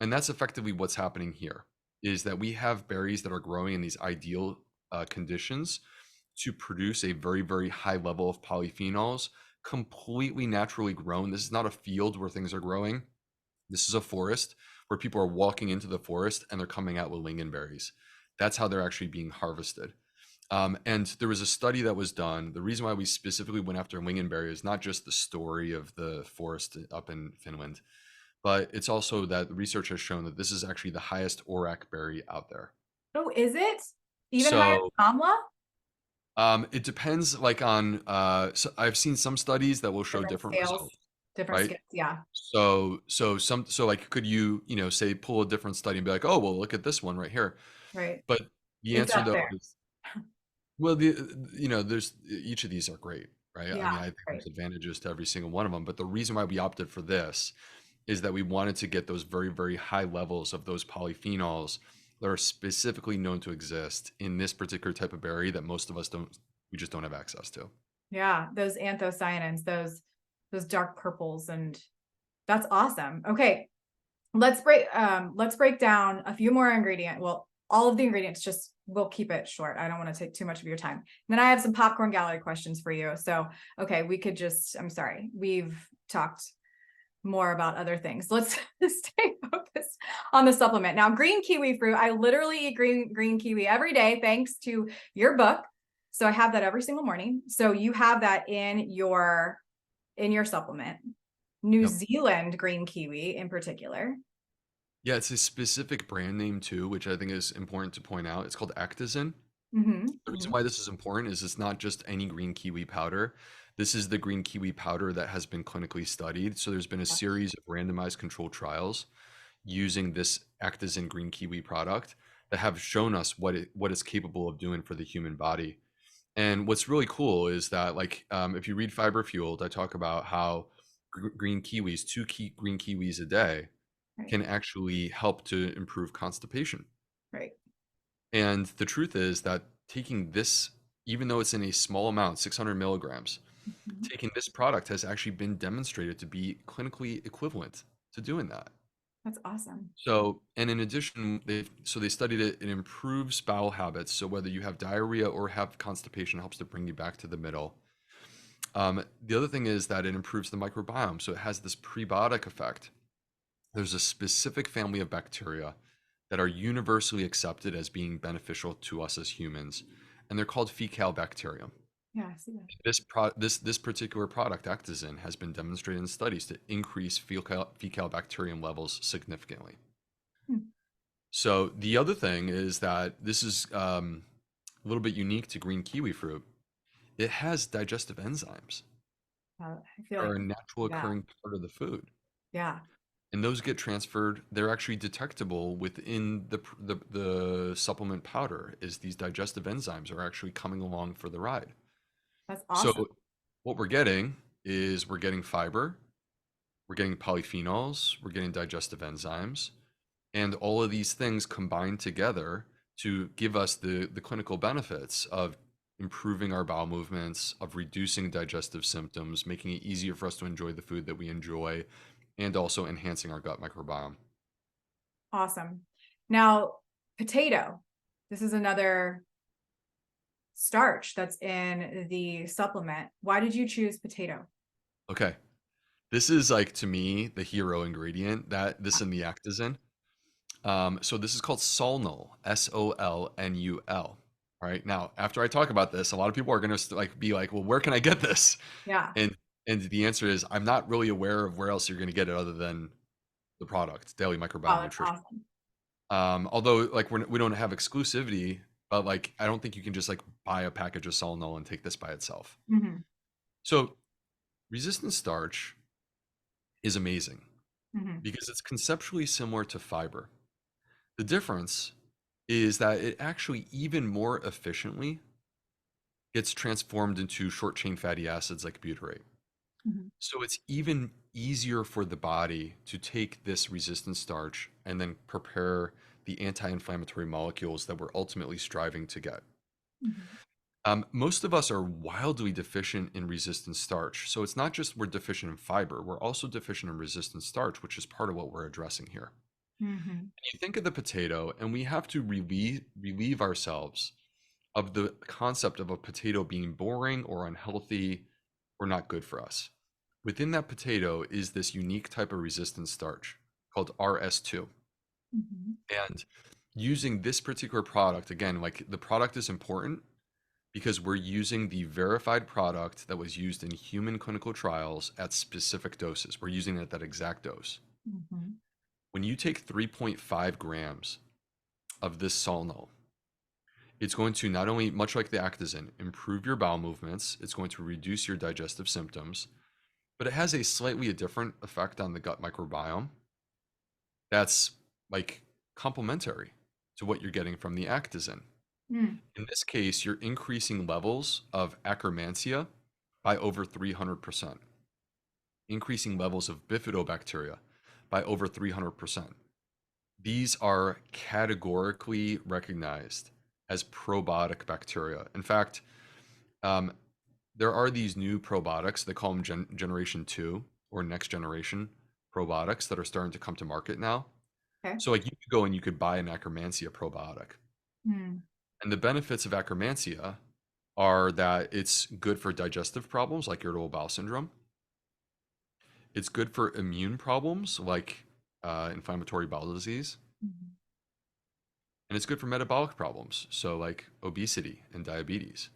Speaker 2: And that's effectively what's happening here, is that we have berries that are growing in these ideal conditions to produce a very, very high level of polyphenols, completely naturally grown. This is not a field where things are growing. This is a forest where people are walking into the forest and they're coming out with lingonberries. That's how they're actually being harvested. And there was a study that was done. The reason why we specifically went after lingonberry is not just the story of the forest up in Finland, but it's also that research has shown that this is actually the highest ORAC berry out there.
Speaker 1: Oh, is it? Even higher
Speaker 2: So
Speaker 1: than amla?
Speaker 2: it depends like on so I've seen some studies that will show
Speaker 1: Different
Speaker 2: different
Speaker 1: scales,
Speaker 2: results,
Speaker 1: different
Speaker 2: right?
Speaker 1: scales. Yeah,
Speaker 2: So like could you say pull a different study and be like, oh well, look at this one right here.
Speaker 1: right.
Speaker 2: But the
Speaker 1: It's
Speaker 2: answer
Speaker 1: up
Speaker 2: though
Speaker 1: there.
Speaker 2: is, well, there's each of these are great, right? I
Speaker 1: Yeah,
Speaker 2: mean, I think
Speaker 1: right.
Speaker 2: there's advantages to every single one of them, but the reason why we opted for this is that we wanted to get those very, very high levels of those polyphenols that are specifically known to exist in this particular type of berry that most of us we just don't have access to.
Speaker 1: Yeah, those anthocyanins, those dark purples, and that's awesome. Okay, let's break down a few more ingredient. Well, all of the ingredients, just we'll keep it short. I don't want to take too much of your time. And then I have some popcorn gallery questions for you. So, okay, we could just, I'm sorry, we've talked more about other things. Let's stay focused on the supplement. Now, green kiwi fruit, I literally eat green kiwi every day thanks to your book. So I have that every single morning. So you have that in your supplement. New
Speaker 2: Yep.
Speaker 1: Zealand green kiwi in particular.
Speaker 2: Yeah, it's a specific brand name too, which I think is important to point out. It's called Actazin.
Speaker 1: Mm-hmm,
Speaker 2: The reason
Speaker 1: mm-hmm.
Speaker 2: why this is important is it's not just any green kiwi powder. This is the green kiwi powder that has been clinically studied. So there's been a series of randomized controlled trials using this Actazin green kiwi product that have shown us what it's capable of doing for the human body. And what's really cool is that, like, if you read Fiber Fueled, I talk about how green kiwis, green kiwis a day,
Speaker 1: Right,
Speaker 2: can actually help to improve constipation.
Speaker 1: right.
Speaker 2: And the truth is that taking this, even though it's in a small amount, 600 milligrams,
Speaker 1: Mhm.
Speaker 2: taking this product has actually been demonstrated to be clinically equivalent to doing that.
Speaker 1: That's awesome.
Speaker 2: So, and in addition, they studied it. It improves bowel habits. So whether you have diarrhea or have constipation, it helps to bring you back to the middle. The other thing is that it improves the microbiome. So it has this prebiotic effect. There's a specific family of bacteria that are universally accepted as being beneficial to us as humans, and they're called fecal bacterium.
Speaker 1: Yeah, I see that.
Speaker 2: This particular product, Actazin, has been demonstrated in studies to increase fecal bacterium levels significantly.
Speaker 1: Hmm.
Speaker 2: So the other thing is that this is a little bit unique to green kiwi fruit. It has digestive enzymes
Speaker 1: I feel
Speaker 2: that
Speaker 1: like
Speaker 2: are a natural
Speaker 1: that.
Speaker 2: occurring part of the food.
Speaker 1: Yeah,
Speaker 2: And those get transferred. They're actually detectable within the supplement powder. Is these digestive enzymes are actually coming along for the ride.
Speaker 1: that's
Speaker 2: So
Speaker 1: awesome.
Speaker 2: what we're getting is we're getting fiber, we're getting polyphenols, we're getting digestive enzymes, and all of these things combine together to give us the clinical benefits of improving our bowel movements, of reducing digestive symptoms, making it easier for us to enjoy the food that we enjoy, and also enhancing our gut microbiome.
Speaker 1: Awesome. Now, potato. This is another starch that's in the supplement. Why did you choose potato?
Speaker 2: Okay. This is like to me the hero ingredient that this in the act is in. So this is called solnul, Solnul. All right. Now, after I talk about this, a lot of people are going to like be like, "Well, where can I get this?"
Speaker 1: Yeah.
Speaker 2: And the answer is, I'm not really aware of where else you're going to get it other than the product, Daily
Speaker 1: Oh,
Speaker 2: Microbiome
Speaker 1: that's
Speaker 2: Nutrition.
Speaker 1: awesome.
Speaker 2: Although like we don't have exclusivity, but like I don't think you can just like buy a package of solnul and take this by itself.
Speaker 1: Hmm.
Speaker 2: So resistant starch is amazing
Speaker 1: Hmm.
Speaker 2: because it's conceptually similar to fiber. The difference is that it actually even more efficiently gets transformed into short chain fatty acids like butyrate.
Speaker 1: Hmm.
Speaker 2: So it's even easier for the body to take this resistant starch and then prepare the anti-inflammatory molecules that we're ultimately striving to get.
Speaker 1: Hmm.
Speaker 2: Most of us are wildly deficient in resistant starch. So it's not just we're deficient in fiber, we're also deficient in resistant starch, which is part of what we're addressing here.
Speaker 1: Hmm.
Speaker 2: You think of the potato, and we have to relieve ourselves of the concept of a potato being boring or unhealthy or not good for us. Within that potato is this unique type of resistant starch called RS2.
Speaker 1: Hmm.
Speaker 2: And using this particular product, again, like the product is important because we're using the verified product that was used in human clinical trials at specific doses. We're using it at that exact dose.
Speaker 1: Mhm.
Speaker 2: When you take 3.5 grams of this Solno, it's going to not only, much like the Actazin, improve your bowel movements, it's going to reduce your digestive symptoms, but it has a slightly different effect on the gut microbiome that's like complementary to what you're getting from the Actazin.
Speaker 1: Mm.
Speaker 2: In this case, you're increasing levels of Akkermansia by over 300%, increasing levels of bifidobacteria by over 300%. These are categorically recognized as probiotic bacteria. In fact, um, there are these new probiotics, they call them generation 2 or next generation probiotics that are starting to come to market now.
Speaker 1: Okay.
Speaker 2: So like you could go and you could buy an Akkermansia probiotic.
Speaker 1: Mm.
Speaker 2: And the benefits of Akkermansia are that it's good for digestive problems like irritable bowel syndrome. It's good for immune problems like inflammatory bowel disease.
Speaker 1: Mhm.
Speaker 2: And it's good for metabolic problems, so like obesity and diabetes.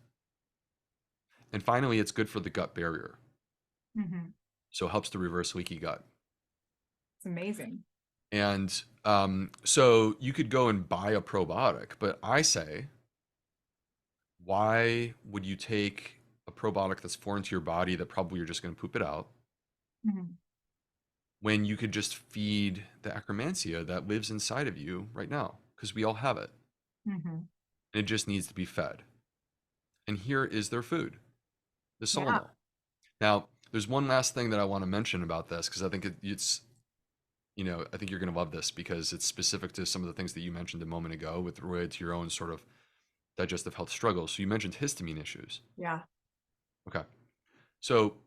Speaker 2: And finally, it's good for the gut barrier.
Speaker 1: Mhm.
Speaker 2: So it helps to reverse leaky gut.
Speaker 1: It's amazing.
Speaker 2: And so you could go and buy a probiotic, but I say, why would you take a probiotic that's foreign to your body that probably you're just going to poop it out
Speaker 1: Mhm.
Speaker 2: when you could just feed the Akkermansia that lives inside of you right now? Because we all have it.
Speaker 1: Mhm.
Speaker 2: And it just needs to be fed. And here is their food, the
Speaker 1: Yeah.
Speaker 2: Solno. Now, there's one last thing that I want to mention about this because I think it's, I think you're going to love this because it's specific to some of the things that you mentioned a moment ago with related to your own sort of digestive health struggles. So you mentioned histamine issues.
Speaker 1: Yeah.
Speaker 2: Okay. So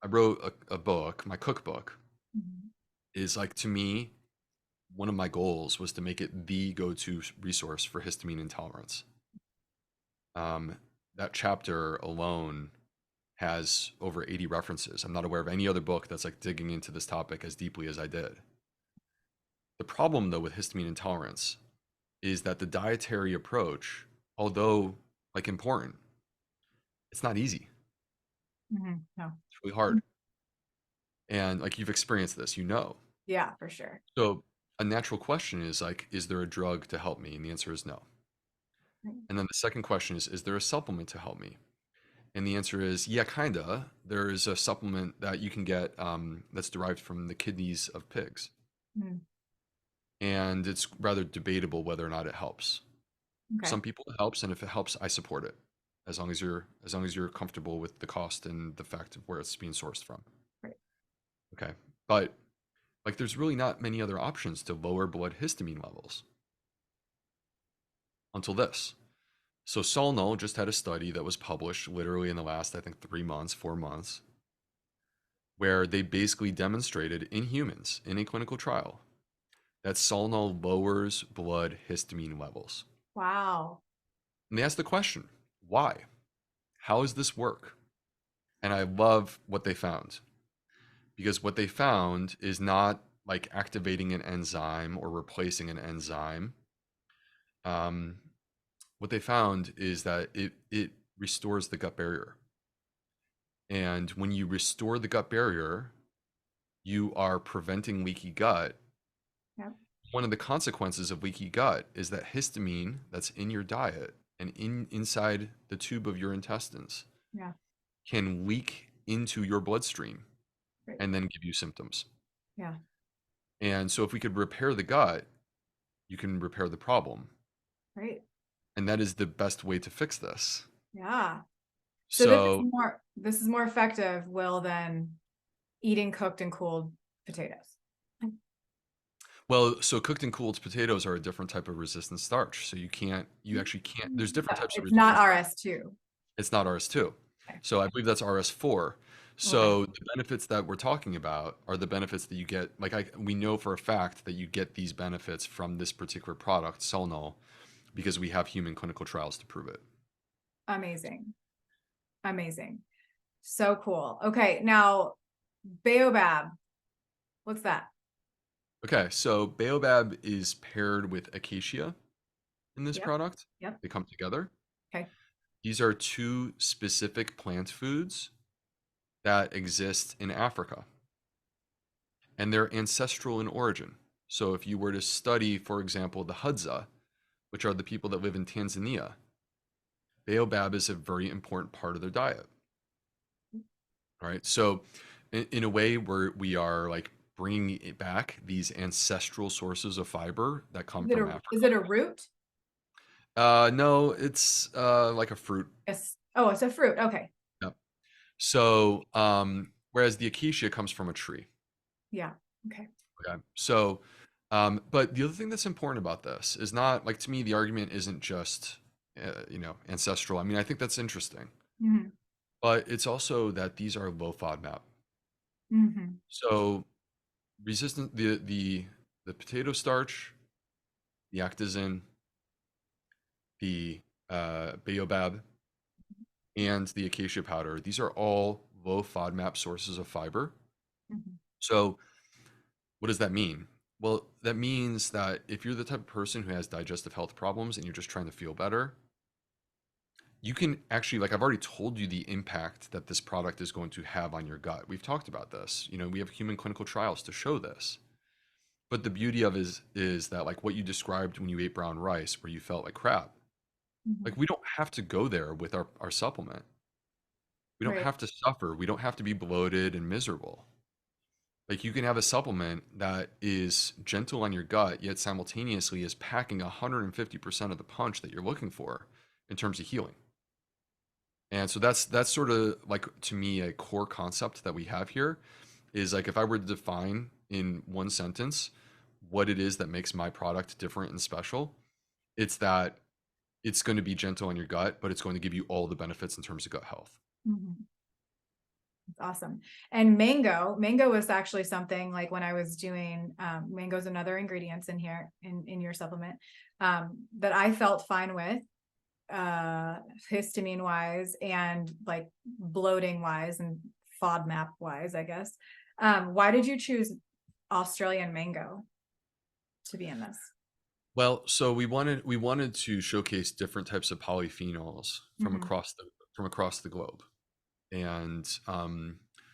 Speaker 2: I wrote a book, my cookbook
Speaker 1: Mhm.
Speaker 2: is like, to me, one of my goals was to make it the go-to resource for histamine intolerance. Um, that chapter alone has over 80 references. I'm not aware of any other book that's like digging into this topic as deeply as I did. The problem, though, with histamine intolerance is that the dietary approach, although like important, it's not easy.
Speaker 1: Mhm. No.
Speaker 2: It's really hard. And like you've experienced this,
Speaker 1: Yeah, for sure.
Speaker 2: So a natural question is like, is there a drug to help me? And the answer is no.
Speaker 1: Right.
Speaker 2: And then the second question is there a supplement to help me? And the answer is, yeah, kinda. There is a supplement that you can get that's derived from the kidneys of pigs.
Speaker 1: Mm.
Speaker 2: And it's rather debatable whether or not it helps.
Speaker 1: Okay.
Speaker 2: Some people it helps, and if it helps, I support it, as long as you're comfortable with the cost and the fact of where it's being sourced from.
Speaker 1: Right.
Speaker 2: Okay, but like, there's really not many other options to lower blood histamine levels until this. So Solno just had a study that was published literally in the last, I think, 3 months, 4 months, where they basically demonstrated in humans in a clinical trial that Solno lowers blood histamine levels.
Speaker 1: Wow.
Speaker 2: And they asked the question, why? How does this work? And I love what they found because what they found is not like activating an enzyme or replacing an enzyme. Um, what they found is that it restores the gut barrier. And when you restore the gut barrier, you are preventing leaky gut.
Speaker 1: Yep.
Speaker 2: One of the consequences of leaky gut is that histamine that's in your diet and inside the tube of your intestines
Speaker 1: Yeah.
Speaker 2: can leak into your bloodstream
Speaker 1: Great.
Speaker 2: and then give you symptoms.
Speaker 1: Yeah.
Speaker 2: And so if we could repair the gut, you can repair the problem.
Speaker 1: Great.
Speaker 2: And that is the best way to fix this.
Speaker 1: Yeah. So
Speaker 2: So,
Speaker 1: this is more effective, Will, than eating cooked and cooled potatoes.
Speaker 2: well, so cooked and cooled potatoes are a different type of resistant starch. So you actually can't, there's different types of
Speaker 1: It's not
Speaker 2: resistant starch.
Speaker 1: RS2.
Speaker 2: It's not RS2.
Speaker 1: Okay.
Speaker 2: So I believe that's RS4.
Speaker 1: Okay.
Speaker 2: So the benefits that we're talking about are the benefits that you get. Like we know for a fact that you get these benefits from this particular product, Solnol, because we have human clinical trials to prove it.
Speaker 1: Amazing. Amazing. So cool. Okay. Now, Baobab. What's that?
Speaker 2: Okay, so baobab is paired with acacia in this
Speaker 1: Yep.
Speaker 2: product.
Speaker 1: Yep.
Speaker 2: They come together.
Speaker 1: Okay.
Speaker 2: These are two specific plant foods that exist in Africa, and they're ancestral in origin. So if you were to study, for example, the Hadza, which are the people that live in Tanzania, baobab is a very important part of their diet. Right. So in a way where we are like bringing it back these ancestral sources of fiber that come from
Speaker 1: Is
Speaker 2: Africa.
Speaker 1: it a root?
Speaker 2: No, it's like a fruit.
Speaker 1: Yes. Oh, it's a fruit. Okay.
Speaker 2: Yep. So whereas the acacia comes from a tree.
Speaker 1: Yeah. Okay.
Speaker 2: Okay. So but the other thing that's important about this is not like, to me, the argument isn't just ancestral. I mean, I think that's interesting,
Speaker 1: Hmm.
Speaker 2: but it's also that these are low FODMAP.
Speaker 1: Hmm.
Speaker 2: So resistant the potato starch, the actazin, the baobab, and the acacia powder. These are all low FODMAP sources of fiber.
Speaker 1: Hmm.
Speaker 2: So what does that mean? Well, that means that if you're the type of person who has digestive health problems and you're just trying to feel better, you can actually, like, I've already told you the impact that this product is going to have on your gut. We've talked about this. We have human clinical trials to show this. But the beauty of is that, like, what you described when you ate brown rice, where you felt like crap,
Speaker 1: Hmm.
Speaker 2: like, we don't have to go there with our supplement. We don't
Speaker 1: Right.
Speaker 2: have to suffer. We don't have to be bloated and miserable. Like, you can have a supplement that is gentle on your gut, yet simultaneously is packing 150% of the punch that you're looking for in terms of healing. And so that's sort of like, to me, a core concept that we have here is like, if I were to define in one sentence what it is that makes my product different and special, it's that it's going to be gentle on your gut, but it's going to give you all the benefits in terms of gut health.
Speaker 1: Hmm. That's awesome. And mango is actually something like when I was doing, mango's another ingredients in here in your supplement, that I felt fine with, histamine wise and like bloating wise and FODMAP wise, I guess. Why did you choose Australian mango to be in this?
Speaker 2: Well, so we wanted to showcase different types of polyphenols from
Speaker 1: Hmm.
Speaker 2: across the globe. And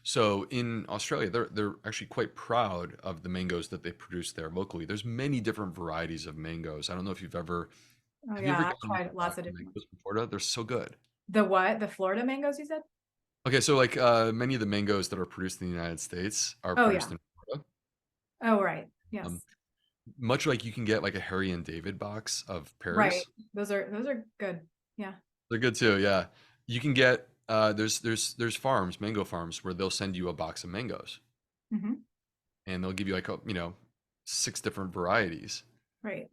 Speaker 2: so in Australia, they're actually quite proud of the mangoes that they produce there locally. There's many different varieties of mangoes. I don't know if you've ever
Speaker 1: Oh
Speaker 2: have you ever
Speaker 1: yeah, I've
Speaker 2: gotten
Speaker 1: tried lots of different ones.
Speaker 2: mangoes from Florida? They're so good.
Speaker 1: The what? The Florida mangoes you said?
Speaker 2: Okay, so like many of the mangoes that are produced in the United States are
Speaker 1: Oh
Speaker 2: produced
Speaker 1: yeah.
Speaker 2: in Florida.
Speaker 1: Oh right.
Speaker 2: Um,
Speaker 1: Yes.
Speaker 2: much like you can get like a Harry and David box of
Speaker 1: Right.
Speaker 2: pears.
Speaker 1: Those are good. Yeah.
Speaker 2: They're good too, yeah. You can get there's farms, mango farms, where they'll send you a box of mangoes
Speaker 1: Hmm.
Speaker 2: and they'll give you like six different varieties.
Speaker 1: Right.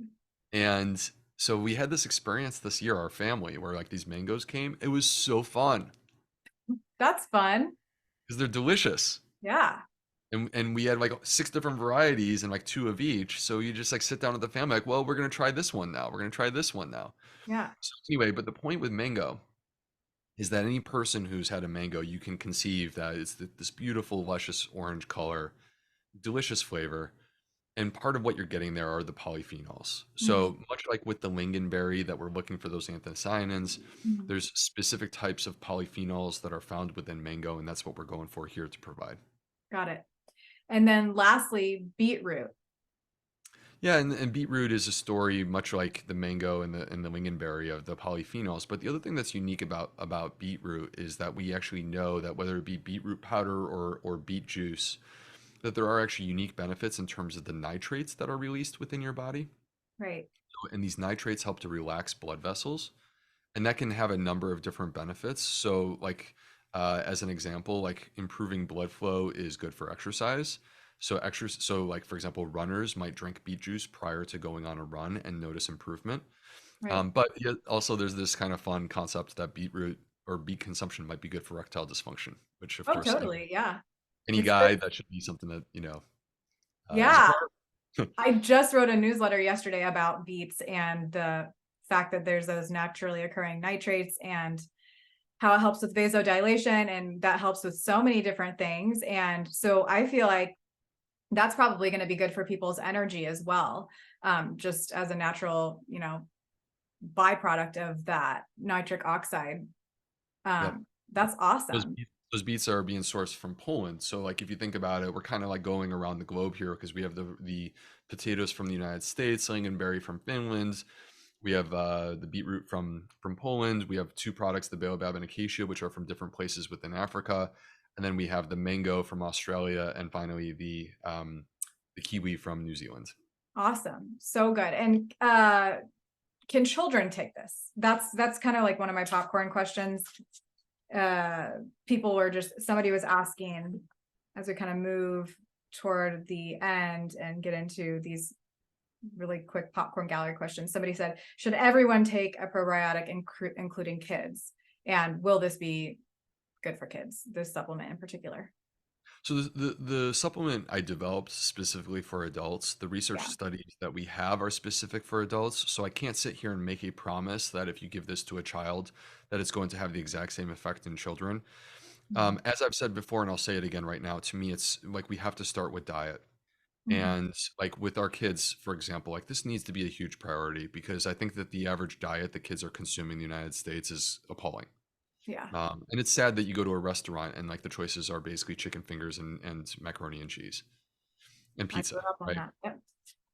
Speaker 2: And so we had this experience this year, our family, where like these mangoes came. It was so fun
Speaker 1: That's fun.
Speaker 2: because they're delicious.
Speaker 1: Yeah.
Speaker 2: And we had like six different varieties and like two of each. So you just like sit down with the family, like, well, we're gonna try this one now. We're gonna try this one now.
Speaker 1: Yeah.
Speaker 2: So anyway, but the point with mango is that any person who's had a mango, you can conceive that it's this beautiful, luscious orange color, delicious flavor. And part of what you're getting there are the polyphenols.
Speaker 1: Mhm.
Speaker 2: So much like with the lingonberry that we're looking for those anthocyanins,
Speaker 1: Mhm.
Speaker 2: there's specific types of polyphenols that are found within mango, and that's what we're going for here to provide.
Speaker 1: Got it. And then lastly, beetroot.
Speaker 2: Yeah, and beetroot is a story much like the mango and the lingonberry of the polyphenols. But the other thing that's unique about beetroot is that we actually know that whether it be beetroot powder or beet juice, that there are actually unique benefits in terms of the nitrates that are released within your body.
Speaker 1: Right.
Speaker 2: And these nitrates help to relax blood vessels, and that can have a number of different benefits. So like as an example, like improving blood flow is good for exercise. So like, for example, runners might drink beet juice prior to going on a run and notice improvement.
Speaker 1: Right.
Speaker 2: But yet also there's this kind of fun concept that beetroot or beet consumption might be good for erectile dysfunction, which of
Speaker 1: Oh,
Speaker 2: course
Speaker 1: totally. Yeah.
Speaker 2: any
Speaker 1: It's good.
Speaker 2: guy, that should be something that is a
Speaker 1: Yeah.
Speaker 2: priority.
Speaker 1: I just wrote a newsletter yesterday about beets and the fact that there's those naturally occurring nitrates and how it helps with vasodilation and that helps with so many different things. And so I feel like that's probably going to be good for people's energy as well. Just as a natural, byproduct of that nitric oxide.
Speaker 2: Yep.
Speaker 1: That's
Speaker 2: Those
Speaker 1: awesome.
Speaker 2: beets, those beets are being sourced from Poland. So like if you think about it, we're kind of like going around the globe here because we have the potatoes from the United States, lingonberry from Finland. We have the beetroot from Poland. We have two products, the baobab and acacia, which are from different places within Africa. And then we have the mango from Australia, and finally the kiwi from New Zealand.
Speaker 1: Awesome. So good. And can children take this? That's kind of like one of my popcorn questions. Somebody was asking as we kind of move toward the end and get into these really quick popcorn gallery questions. Somebody said, should everyone take a probiotic, including kids? And will this be good for kids, this supplement in particular?
Speaker 2: So the supplement I developed specifically for adults, the research
Speaker 1: Yeah.
Speaker 2: studies that we have are specific for adults. So I can't sit here and make a promise that if you give this to a child, that it's going to have the exact same effect in children.
Speaker 1: Mhm.
Speaker 2: As I've said before, and I'll say it again right now, to me, it's like we have to start with diet.
Speaker 1: Mhm.
Speaker 2: And like with our kids, for example, like this needs to be a huge priority because I think that the average diet that kids are consuming in the United States is appalling.
Speaker 1: Yeah.
Speaker 2: And it's sad that you go to a restaurant and like the choices are basically chicken fingers and macaroni and cheese and
Speaker 1: I grew
Speaker 2: pizza,
Speaker 1: up on
Speaker 2: right?
Speaker 1: that. Yep.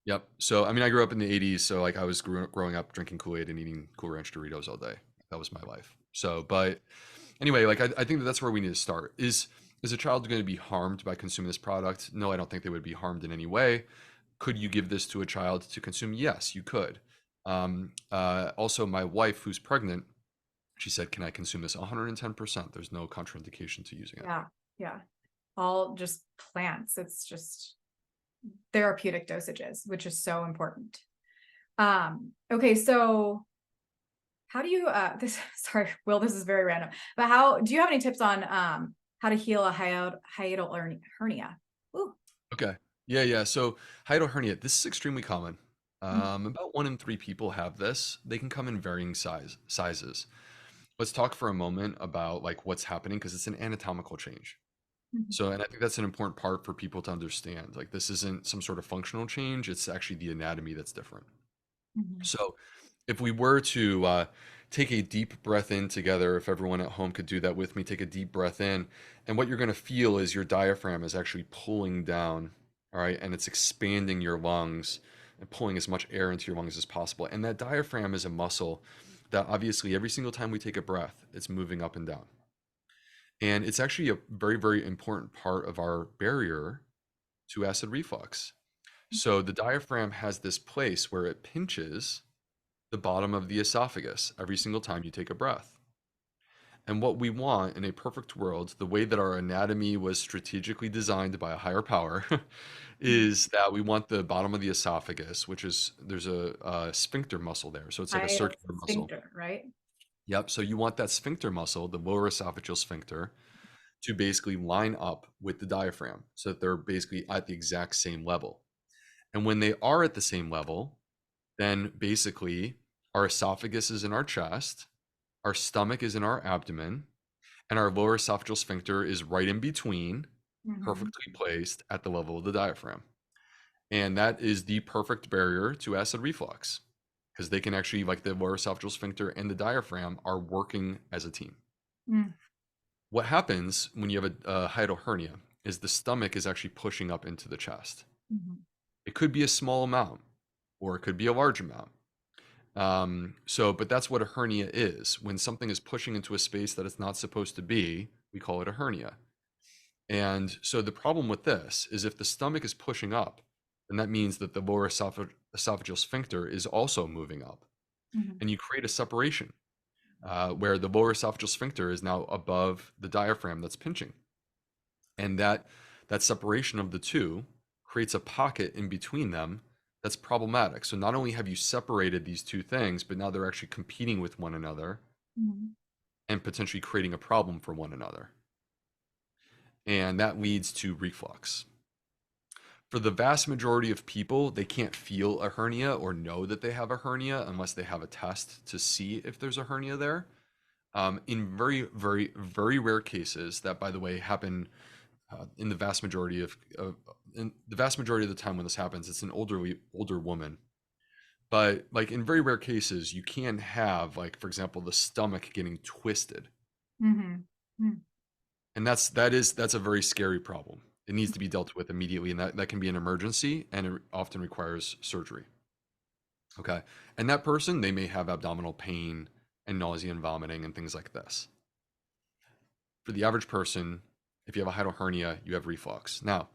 Speaker 2: Yep. So I mean, I grew up in the '80s, so like I was growing up drinking Kool-Aid and eating Cool Ranch Doritos all day. That was my life. So, but anyway, like I think that that's where we need to start. Is a child going to be harmed by consuming this product? No, I don't think they would be harmed in any way. Could you give this to a child to consume? Yes, you could. Also, my wife, who's pregnant, she said, "Can I consume this?" 110%. There's no contraindication to using it.
Speaker 1: Yeah. Yeah. All just plants. It's just therapeutic dosages, which is so important. Okay, so how do you this sorry, Will, this is very random, but how do you have any tips on how to heal a hiatal hernia? Ooh.
Speaker 2: Okay. Yeah, yeah. So hiatal hernia, this is extremely common.
Speaker 1: Mhm.
Speaker 2: About 1 in 3 people have this. They can come in varying sizes. Let's talk for a moment about like what's happening because it's an anatomical change.
Speaker 1: Mhm.
Speaker 2: So, and I think that's an important part for people to understand. Like this isn't some sort of functional change. It's actually the anatomy that's different.
Speaker 1: Mhm.
Speaker 2: So if we were to take a deep breath in together, if everyone at home could do that with me, take a deep breath in. And what you're going to feel is your diaphragm is actually pulling down, all right? And it's expanding your lungs and pulling as much air into your lungs as possible. And that diaphragm is a muscle that obviously every single time we take a breath, it's moving up and down. And it's actually a very, very important part of our barrier to acid reflux. So the diaphragm has this place where it pinches the bottom of the esophagus every single time you take a breath. And what we want in a perfect world, the way that our anatomy was strategically designed by a higher power,
Speaker 1: Mhm.
Speaker 2: is that we want the bottom of the esophagus, which is there's a sphincter muscle there. So it's like a
Speaker 1: Hiatal
Speaker 2: circular muscle.
Speaker 1: sphincter, right?
Speaker 2: Yep. So you want that sphincter muscle, the lower esophageal sphincter, to basically line up with the diaphragm so that they're basically at the exact same level. And when they are at the same level, then basically our esophagus is in our chest, our stomach is in our abdomen, and our lower esophageal sphincter is right in between,
Speaker 1: Mhm.
Speaker 2: perfectly placed at the level of the diaphragm. And that is the perfect barrier to acid reflux because they can actually, like the lower esophageal sphincter and the diaphragm, are working as a team.
Speaker 1: Mm.
Speaker 2: What happens when you have a hiatal hernia is the stomach is actually pushing up into the chest.
Speaker 1: Mhm.
Speaker 2: It could be a small amount or it could be a large amount. But that's what a hernia is. When something is pushing into a space that it's not supposed to be, we call it a hernia. And so the problem with this is if the stomach is pushing up, then that means that the lower esophageal sphincter is also moving up.
Speaker 1: Mhm.
Speaker 2: And you create a separation where the lower esophageal sphincter is now above the diaphragm that's pinching. And that separation of the two creates a pocket in between them that's problematic. So not only have you separated these two things, but now they're actually competing with one another
Speaker 1: Mhm.
Speaker 2: and potentially creating a problem for one another. And that leads to reflux. For the vast majority of people, they can't feel a hernia or know that they have a hernia unless they have a test to see if there's a hernia there. In very, very, very rare cases, that by the way happen in the vast majority of in the vast majority of the time when this happens, it's an older woman. But like in very rare cases, you can have like, for example, the stomach getting twisted,
Speaker 1: Mm-hmm.
Speaker 2: and that's a very scary problem. It needs to be dealt with immediately, and that can be an emergency, and it often requires surgery. Okay, and that person, they may have abdominal pain and nausea and vomiting and things like this. For the average person, if you have a hiatal hernia, you have reflux. Now,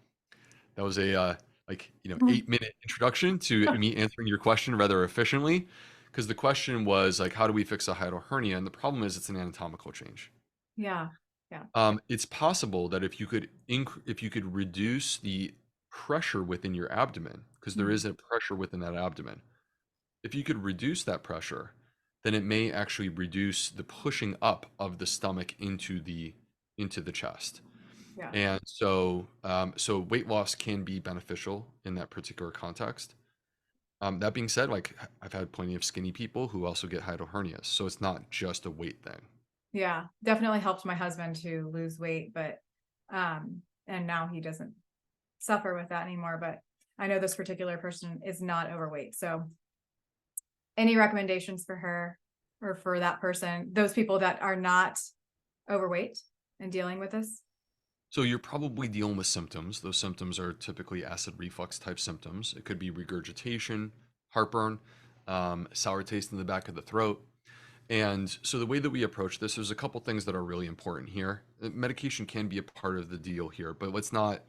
Speaker 2: that was a like 8-minute introduction to me answering your question rather efficiently, because the question was like, how do we fix a hiatal hernia? And the problem is it's an anatomical change.
Speaker 1: Yeah. Yeah.
Speaker 2: It's possible that if you could reduce the pressure within your abdomen, because there
Speaker 1: Mhm.
Speaker 2: is a pressure within that abdomen. If you could reduce that pressure, then it may actually reduce the pushing up of the stomach into the chest.
Speaker 1: Yeah.
Speaker 2: And so, so weight loss can be beneficial in that particular context. That being said, like I've had plenty of skinny people who also get hiatal hernias, so it's not just a weight thing.
Speaker 1: Yeah. Definitely helped my husband to lose weight, but and now he doesn't suffer with that anymore. But I know this particular person is not overweight. So any recommendations for her or for that person, those people that are not overweight and dealing with this?
Speaker 2: So you're probably dealing with symptoms. Those symptoms are typically acid reflux type symptoms. It could be regurgitation, heartburn, sour taste in the back of the throat. And so the way that we approach this, there's a couple things that are really important here. Medication can be a part of the deal here, but let's not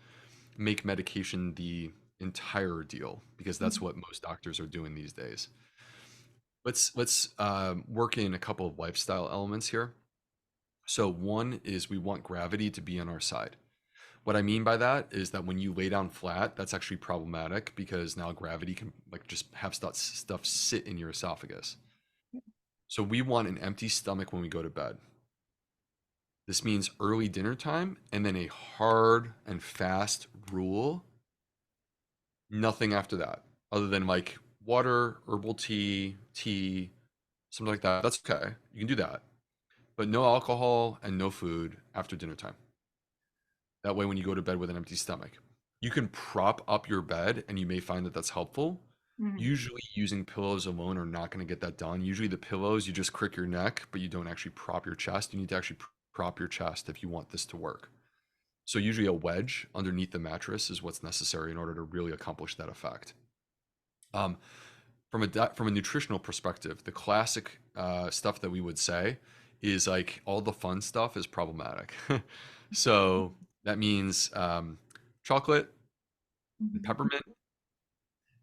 Speaker 2: make medication the entire deal because that's
Speaker 1: Mhm.
Speaker 2: what most doctors are doing these days. Let's work in a couple of lifestyle elements here. So one is we want gravity to be on our side. What I mean by that is that when you lay down flat, that's actually problematic because now gravity can like just have stuff sit in your esophagus. So we want an empty stomach when we go to bed. This means early dinner time and then a hard and fast rule. Nothing after that, other than like water, herbal tea, something like that. That's okay. You can do that. But no alcohol and no food after dinner time. That way, when you go to bed with an empty stomach, you can prop up your bed and you may find that that's helpful.
Speaker 1: Mhm.
Speaker 2: Usually, using pillows alone are not going to get that done. Usually, the pillows, you just crick your neck, but you don't actually prop your chest. You need to actually prop your chest if you want this to work. So, usually, a wedge underneath the mattress is what's necessary in order to really accomplish that effect. Um, from a nutritional perspective, the classic stuff that we would say is like all the fun stuff is problematic. So that means chocolate and
Speaker 1: Mhm.
Speaker 2: peppermint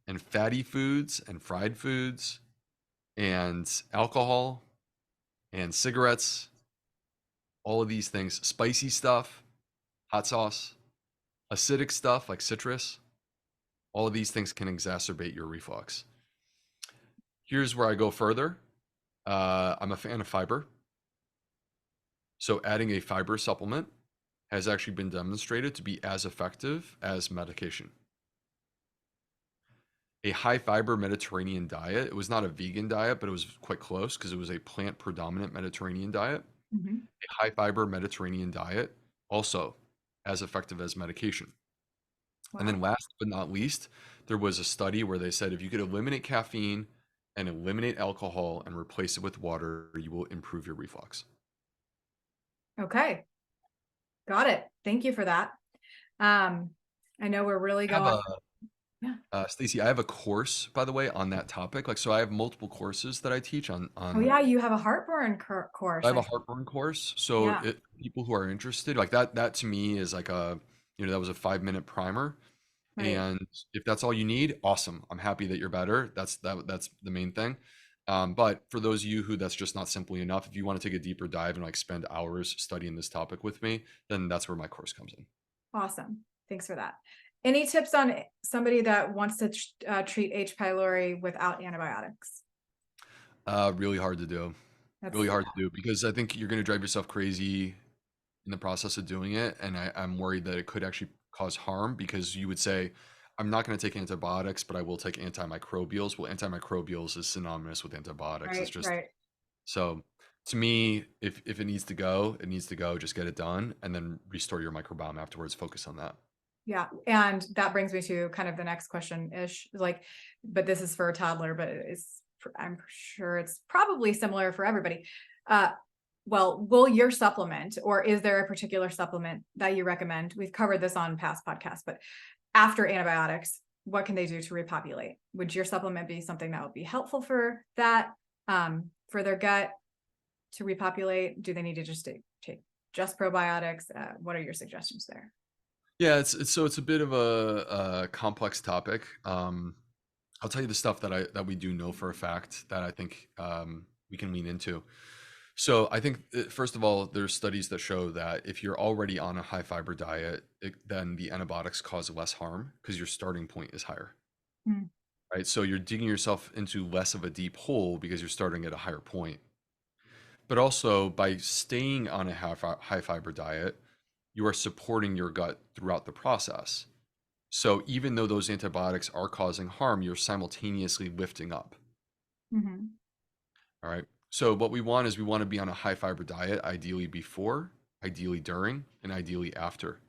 Speaker 2: and fatty foods and fried foods and alcohol and cigarettes, all of these things, spicy stuff, hot sauce, acidic stuff like citrus, all of these things can exacerbate your reflux. Here's where I go further. I'm a fan of fiber. So adding a fiber supplement has actually been demonstrated to be as effective as medication. A high fiber Mediterranean diet, it was not a vegan diet, but it was quite close because it was a plant predominant Mediterranean diet.
Speaker 1: Mhm.
Speaker 2: A high fiber Mediterranean diet, also as effective as medication. And then
Speaker 1: Wow.
Speaker 2: last but not least, there was a study where they said if you could eliminate caffeine and eliminate alcohol and replace it with water, you will improve your reflux.
Speaker 1: Okay. Got it. Thank you for that. Um, I know we're really
Speaker 2: I have
Speaker 1: going.
Speaker 2: a
Speaker 1: Yeah.
Speaker 2: Stacey, I have a course, by the way, on that topic. Like, so I have multiple courses that I teach
Speaker 1: Oh
Speaker 2: on.
Speaker 1: yeah, you have a heartburn
Speaker 2: I
Speaker 1: course.
Speaker 2: have a heartburn course, so
Speaker 1: Yeah.
Speaker 2: people who are interested, like that to me is like that was a 5-minute primer,
Speaker 1: Right.
Speaker 2: and if that's all you need, awesome. I'm happy that you're better. That's the main thing. But for those of you who that's just not simply enough, if you want to take a deeper dive and like spend hours studying this topic with me, then that's where my course comes in.
Speaker 1: Awesome. Thanks for that. Any tips on somebody that wants to treat H. pylori without antibiotics?
Speaker 2: Really hard to do.
Speaker 1: That's
Speaker 2: Really
Speaker 1: yeah.
Speaker 2: hard to do because I think you're going to drive yourself crazy in the process of doing it, and I'm worried that it could actually cause harm because you would say, I'm not going to take antibiotics, but I will take antimicrobials. Well, antimicrobials is synonymous with antibiotics. It's
Speaker 1: Right.
Speaker 2: just
Speaker 1: Right.
Speaker 2: so. To me, if it needs to go, it needs to go. Just get it done, and then restore your microbiome afterwards. Focus on that.
Speaker 1: Yeah. And that brings me to kind of the next question-ish, like, but this is for a toddler, but I'm sure it's probably similar for everybody. Uh, well, will your supplement, or is there a particular supplement that you recommend? We've covered this on past podcasts, but after antibiotics, what can they do to repopulate? Would your supplement be something that would be helpful for that, for their gut to repopulate? Do they need to just take just probiotics? What are your suggestions there?
Speaker 2: Yeah, it's a bit of a complex topic. I'll tell you the stuff that we do know for a fact that I think we can lean into. So I think first of all, there's studies that show that if you're already on a high fiber diet, then the antibiotics cause less harm because your starting point is higher,
Speaker 1: Mm.
Speaker 2: right? So you're digging yourself into less of a deep hole because you're starting at a higher point. But also by staying on a high fiber diet, you are supporting your gut throughout the process. So even though those antibiotics are causing harm, you're simultaneously lifting up.
Speaker 1: Mhm.
Speaker 2: All right. So what we want is we want to be on a high fiber diet, ideally before, ideally during, and ideally after,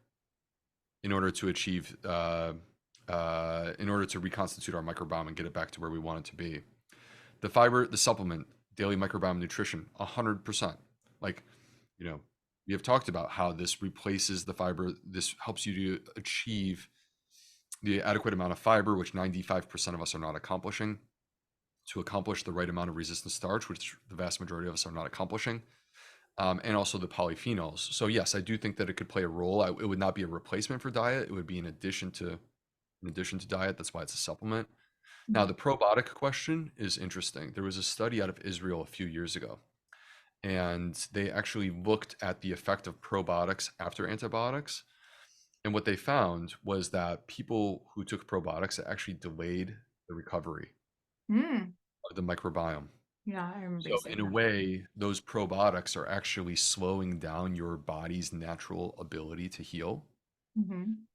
Speaker 2: in order to achieve, in order to reconstitute our microbiome and get it back to where we want it to be. The fiber, the supplement, daily microbiome nutrition, 100%. Like, you know, we have talked about how this replaces the fiber. This helps you to achieve the adequate amount of fiber, which 95% of us are not accomplishing, to accomplish the right amount of resistant starch, which the vast majority of us are not accomplishing, and also the polyphenols. So yes, I do think that it could play a role. It would not be a replacement for diet. It would be in addition to diet. That's why it's a supplement. Now,
Speaker 1: Mhm.
Speaker 2: the probiotic question is interesting. There was a study out of Israel a few years ago, and they actually looked at the effect of probiotics after antibiotics. And what they found was that people who took probiotics actually delayed the recovery
Speaker 1: Mm.
Speaker 2: of the microbiome.
Speaker 1: Yeah, I remember you
Speaker 2: So in
Speaker 1: saying
Speaker 2: a
Speaker 1: that.
Speaker 2: way, those probiotics are actually slowing down your body's natural ability to heal.
Speaker 1: Mhm.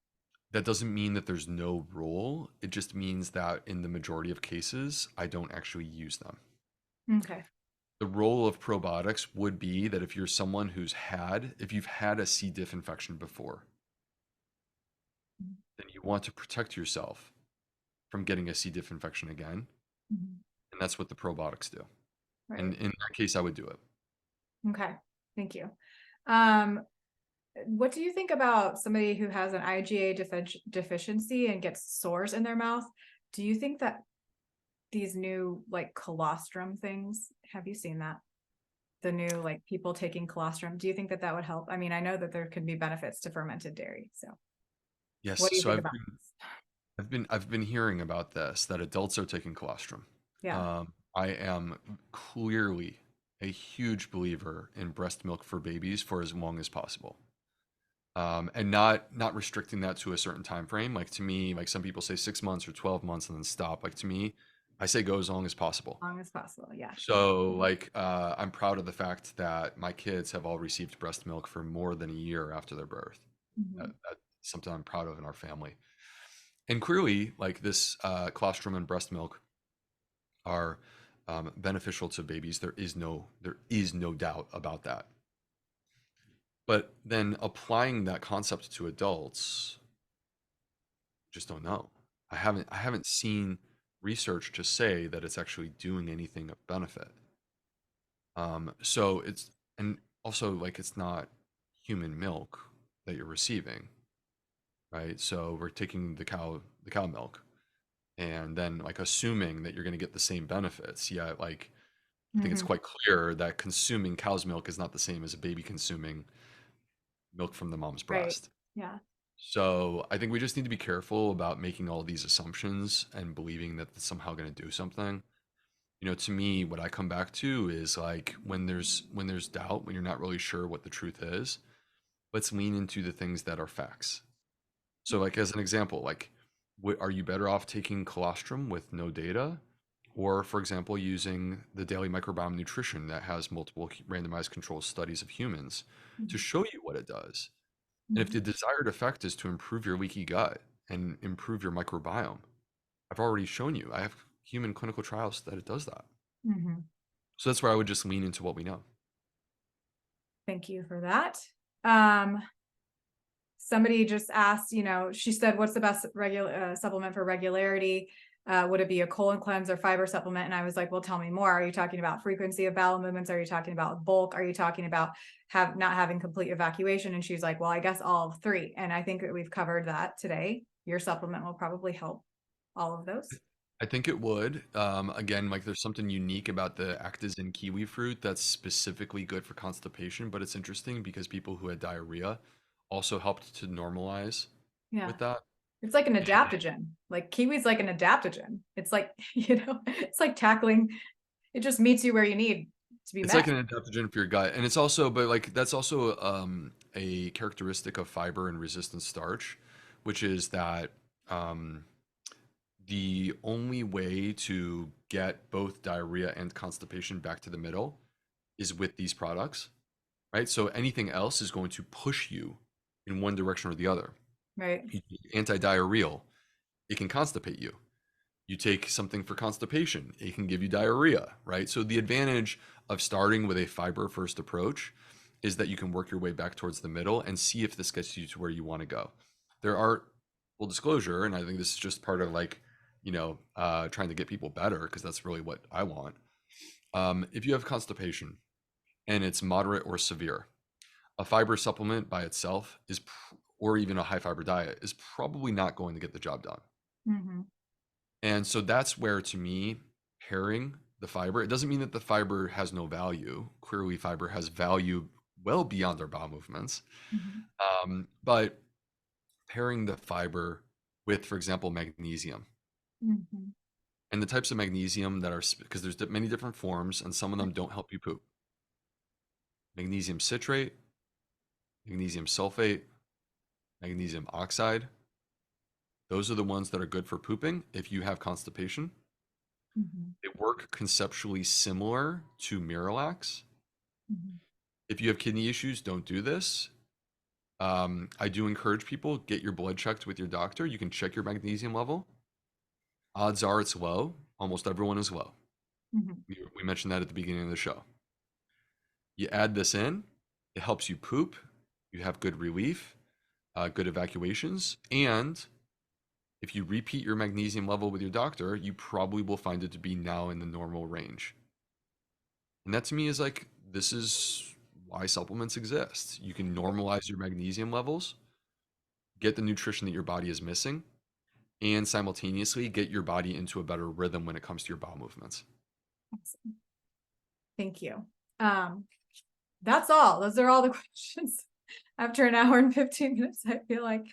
Speaker 2: That doesn't mean that there's no role. It just means that in the majority of cases, I don't actually use them.
Speaker 1: Okay.
Speaker 2: The role of probiotics would be that if you're someone if you've had a C. diff infection before, then you want to protect yourself from getting a C. diff infection again.
Speaker 1: Mhm.
Speaker 2: And that's what the probiotics do. And
Speaker 1: Right.
Speaker 2: in that case, I would do it.
Speaker 1: Okay. Thank you. Um, what do you think about somebody who has an IgA deficiency and gets sores in their mouth? Do you think that these new like colostrum things, have you seen that? The new like people taking colostrum. Do you think that that would help? I mean, I know that there could be benefits to fermented dairy. So, what
Speaker 2: Yes.
Speaker 1: do you
Speaker 2: So
Speaker 1: think about this?
Speaker 2: I've been hearing about this, that adults are taking colostrum.
Speaker 1: Yeah.
Speaker 2: I am clearly a huge believer in breast milk for babies for as long as possible. And not restricting that to a certain time frame. Like to me, like some people say 6 months or 12 months and then stop. Like to me, I say go as long as possible.
Speaker 1: As long as possible. Yeah.
Speaker 2: So like I'm proud of the fact that my kids have all received breast milk for more than a year after their birth.
Speaker 1: Mhm.
Speaker 2: That's something I'm proud of in our family. And clearly, like this colostrum and breast milk are beneficial to babies. There is no doubt about that. But then applying that concept to adults, just don't know. I haven't seen research to say that it's actually doing anything of benefit. So it's, and also like it's not human milk that you're receiving, right? So we're taking the cow milk and then like assuming that you're going to get the same benefits. Yeah, like I think it's
Speaker 1: Mhm.
Speaker 2: quite clear that consuming cow's milk is not the same as a baby consuming milk from the mom's
Speaker 1: Right.
Speaker 2: breast.
Speaker 1: Yeah.
Speaker 2: So I think we just need to be careful about making all these assumptions and believing that it's somehow going to do something. You know, to me, what I come back to is like when there's doubt, when you're not really sure what the truth is, let's lean into the things that are facts. So, like as an example, like, are you better off taking colostrum with no data, or, for example, using the daily microbiome nutrition that has multiple randomized controlled studies of humans to
Speaker 1: Mhm.
Speaker 2: show you what it does? And if the
Speaker 1: Mhm.
Speaker 2: desired effect is to improve your leaky gut and improve your microbiome, I've already shown you. I have human clinical trials that it does that.
Speaker 1: Mhm.
Speaker 2: So that's where I would just lean into what we know.
Speaker 1: Thank you for that. Um, Somebody just asked, she said, what's the best supplement for regularity? Would it be a colon cleanse or fiber supplement? And I was like, well, tell me more. Are you talking about frequency of bowel movements? Are you talking about bulk? Are you talking about not having complete evacuation? And she's like, well, I guess all of three. And I think that we've covered that today. Your supplement will probably help all of those.
Speaker 2: I think it would. Again, like there's something unique about the Actazin kiwi fruit that's specifically good for constipation, but it's interesting because people who had diarrhea also helped to normalize
Speaker 1: Yeah.
Speaker 2: with that.
Speaker 1: It's like an adaptogen. Like kiwi's like an adaptogen. It's like, it's like tackling, it just meets you where you need to be
Speaker 2: It's like
Speaker 1: met.
Speaker 2: an adaptogen for your gut, and it's also, but like that's also a characteristic of fiber and resistant starch, which is that um, the only way to get both diarrhea and constipation back to the middle is with these products, right? So anything else is going to push you in one direction or the other.
Speaker 1: Right.
Speaker 2: You take anti-diarrheal, it can constipate you. You take something for constipation, it can give you diarrhea, right? So the advantage of starting with a fiber first approach is that you can work your way back towards the middle and see if this gets you to where you want to go. There are full disclosure, and I think this is just part of like, trying to get people better because that's really what I want. If you have constipation and it's moderate or severe, a fiber supplement by itself or even a high fiber diet is probably not going to get the job done.
Speaker 1: Mm-hmm.
Speaker 2: And so that's where, to me, pairing the fiber, it doesn't mean that the fiber has no value. Clearly, fiber has value well beyond our bowel movements.
Speaker 1: Mm-hmm.
Speaker 2: But pairing the fiber with, for example, magnesium,
Speaker 1: Mm-hmm.
Speaker 2: and the types of magnesium that are, because there's many different forms, and some of them don't help you poop. Magnesium citrate, magnesium sulfate, magnesium oxide. Those are the ones that are good for pooping if you have constipation.
Speaker 1: Mm-hmm.
Speaker 2: They work conceptually similar to Miralax.
Speaker 1: Mm-hmm.
Speaker 2: If you have kidney issues, don't do this. I do encourage people, get your blood checked with your doctor. You can check your magnesium level. Odds are it's low. Almost everyone is low.
Speaker 1: Mm-hmm.
Speaker 2: We mentioned that at the beginning of the show. You add this in, it helps you poop. You have good relief, good evacuations. And if you repeat your magnesium level with your doctor, you probably will find it to be now in the normal range. And that to me is like, this is why supplements exist. You can normalize your magnesium levels, get the nutrition that your body is missing, and simultaneously get your body into a better rhythm when it comes to your bowel movements.
Speaker 1: Awesome. Thank you. That's all. Those are all the questions. After an hour and 15 minutes, I feel like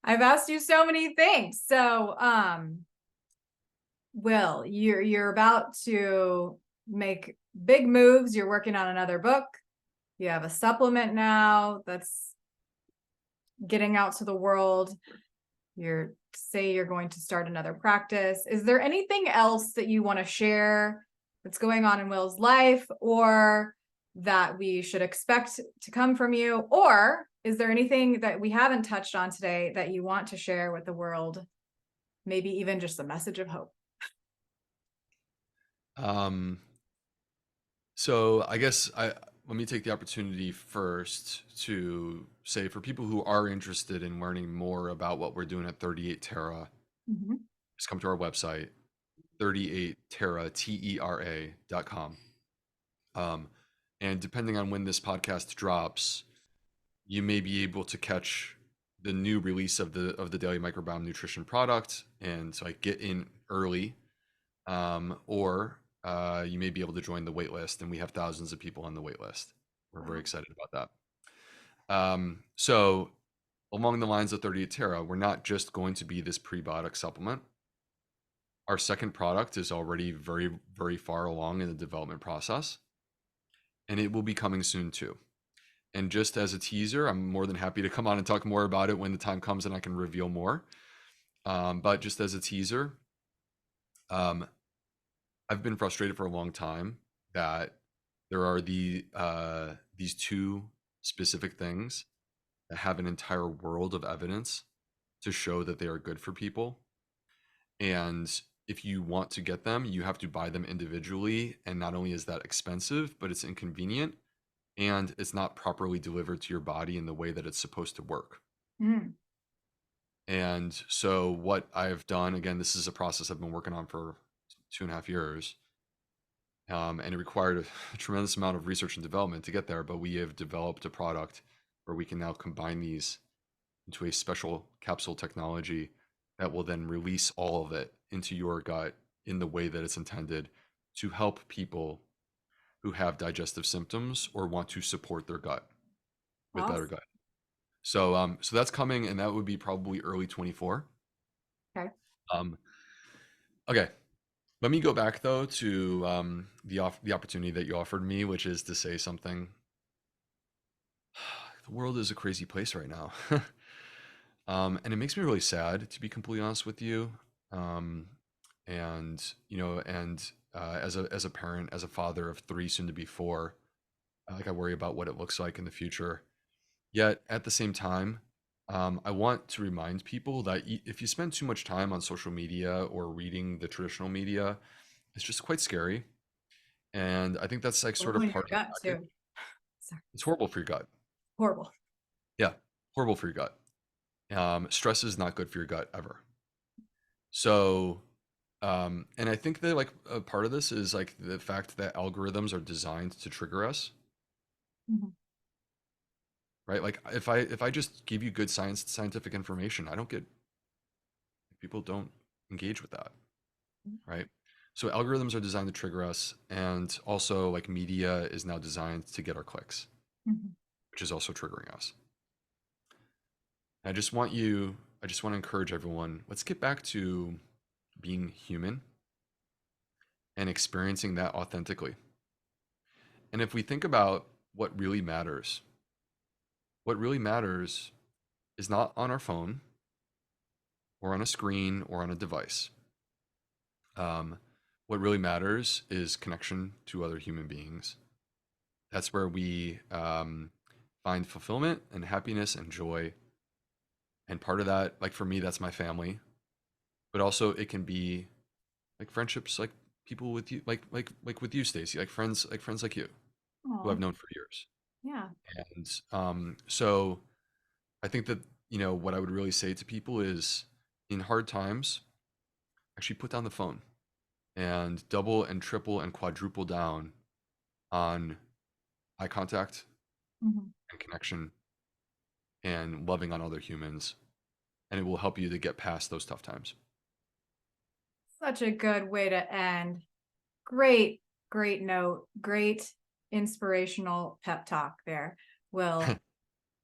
Speaker 1: I've asked you so many things. So, Will, you're about to make big moves. You're working on another book. You have a supplement now that's getting out to the world. You're going to start another practice. Is there anything else that you want to share that's going on in Will's life, or that we should expect to come from you? Or is there anything that we haven't touched on today that you want to share with the world? Maybe even just a message of hope.
Speaker 2: Um, so I guess let me take the opportunity first to say, for people who are interested in learning more about what we're doing at 38 Terra,
Speaker 1: Mm-hmm.
Speaker 2: just come to our website, 38terra, TERA.com. And depending on when this podcast drops, you may be able to catch the new release of the daily microbiome nutrition product, and so I get in early, or you may be able to join the wait list, and we have thousands of people on the wait list. We're very excited about that. So along the lines of 38 Terra, we're not just going to be this prebiotic supplement. Our second product is already very, very far along in the development process, and it will be coming soon too. And just as a teaser, I'm more than happy to come on and talk more about it when the time comes and I can reveal more. But just as a teaser, um, I've been frustrated for a long time that there are these two specific things that have an entire world of evidence to show that they are good for people. And if you want to get them, you have to buy them individually. And not only is that expensive, but it's inconvenient. and it's not properly delivered to your body in the way that it's supposed to work.
Speaker 1: Mm.
Speaker 2: And so what I've done, again, this is a process I've been working on for 2.5 years. And it required a tremendous amount of research and development to get there, but we have developed a product where we can now combine these into a special capsule technology that will then release all of it into your gut in the way that it's intended to help people who have digestive symptoms or want to support their gut with better
Speaker 1: Awesome.
Speaker 2: gut. So that's coming, and that would be probably early 24.
Speaker 1: Okay.
Speaker 2: Um, okay, let me go back though to the opportunity that you offered me, which is to say something. The world is a crazy place right now. And it makes me really sad, to be completely honest with you. Um, and as a parent, as a father of three, soon to be four, like I worry about what it looks like in the future. Yet at the same time, I want to remind people that if you spend too much time on social media or reading the traditional media, it's just quite scary. And I think that's like sort
Speaker 1: Horrible
Speaker 2: of
Speaker 1: in your
Speaker 2: part of the
Speaker 1: gut
Speaker 2: package.
Speaker 1: too. Sorry.
Speaker 2: It's horrible for your gut.
Speaker 1: Horrible.
Speaker 2: Yeah, horrible for your gut. Stress is not good for your gut ever. So, and I think that like a part of this is like the fact that algorithms are designed to trigger us,
Speaker 1: Mhm.
Speaker 2: right? Like if I just give you good scientific information, I don't get people don't engage with that, right? So algorithms are designed to trigger us, and also like media is now designed to get our clicks,
Speaker 1: Mhm.
Speaker 2: which is also triggering us. I just want to encourage everyone, let's get back to being human and experiencing that authentically. And if we think about what really matters is not on our phone or on a screen or on a device. Um, what really matters is connection to other human beings. That's where we find fulfillment and happiness and joy. And part of that, like for me, that's my family. But also, it can be like friendships, like people with you, like with you, Stacy, like friends like you, who
Speaker 1: Aw,
Speaker 2: I've known for years.
Speaker 1: yeah.
Speaker 2: And so I think that, what I would really say to people is in hard times, actually put down the phone and double and triple and quadruple down on eye contact
Speaker 1: Mhm.
Speaker 2: and connection and loving on other humans. And it will help you to get past those tough times.
Speaker 1: Such a good way to end. Great, great note. Great inspirational pep talk there, Will.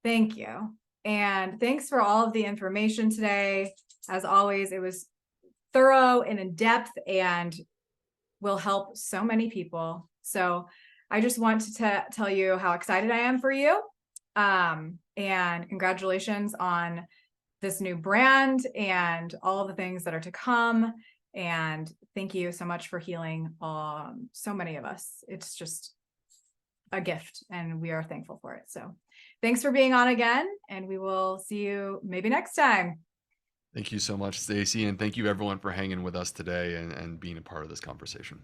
Speaker 1: Thank you. And thanks for all of the information today. As always, it was thorough and in depth and will help so many people. So I just want to tell you how excited I am for you. And congratulations on this new brand and all of the things that are to come. And thank you so much for healing so many of us. It's just a gift and we are thankful for it. So thanks for being on again, and we will see you maybe next time.
Speaker 2: Thank you so much, Stacy. And thank you everyone for hanging with us today and being a part of this conversation.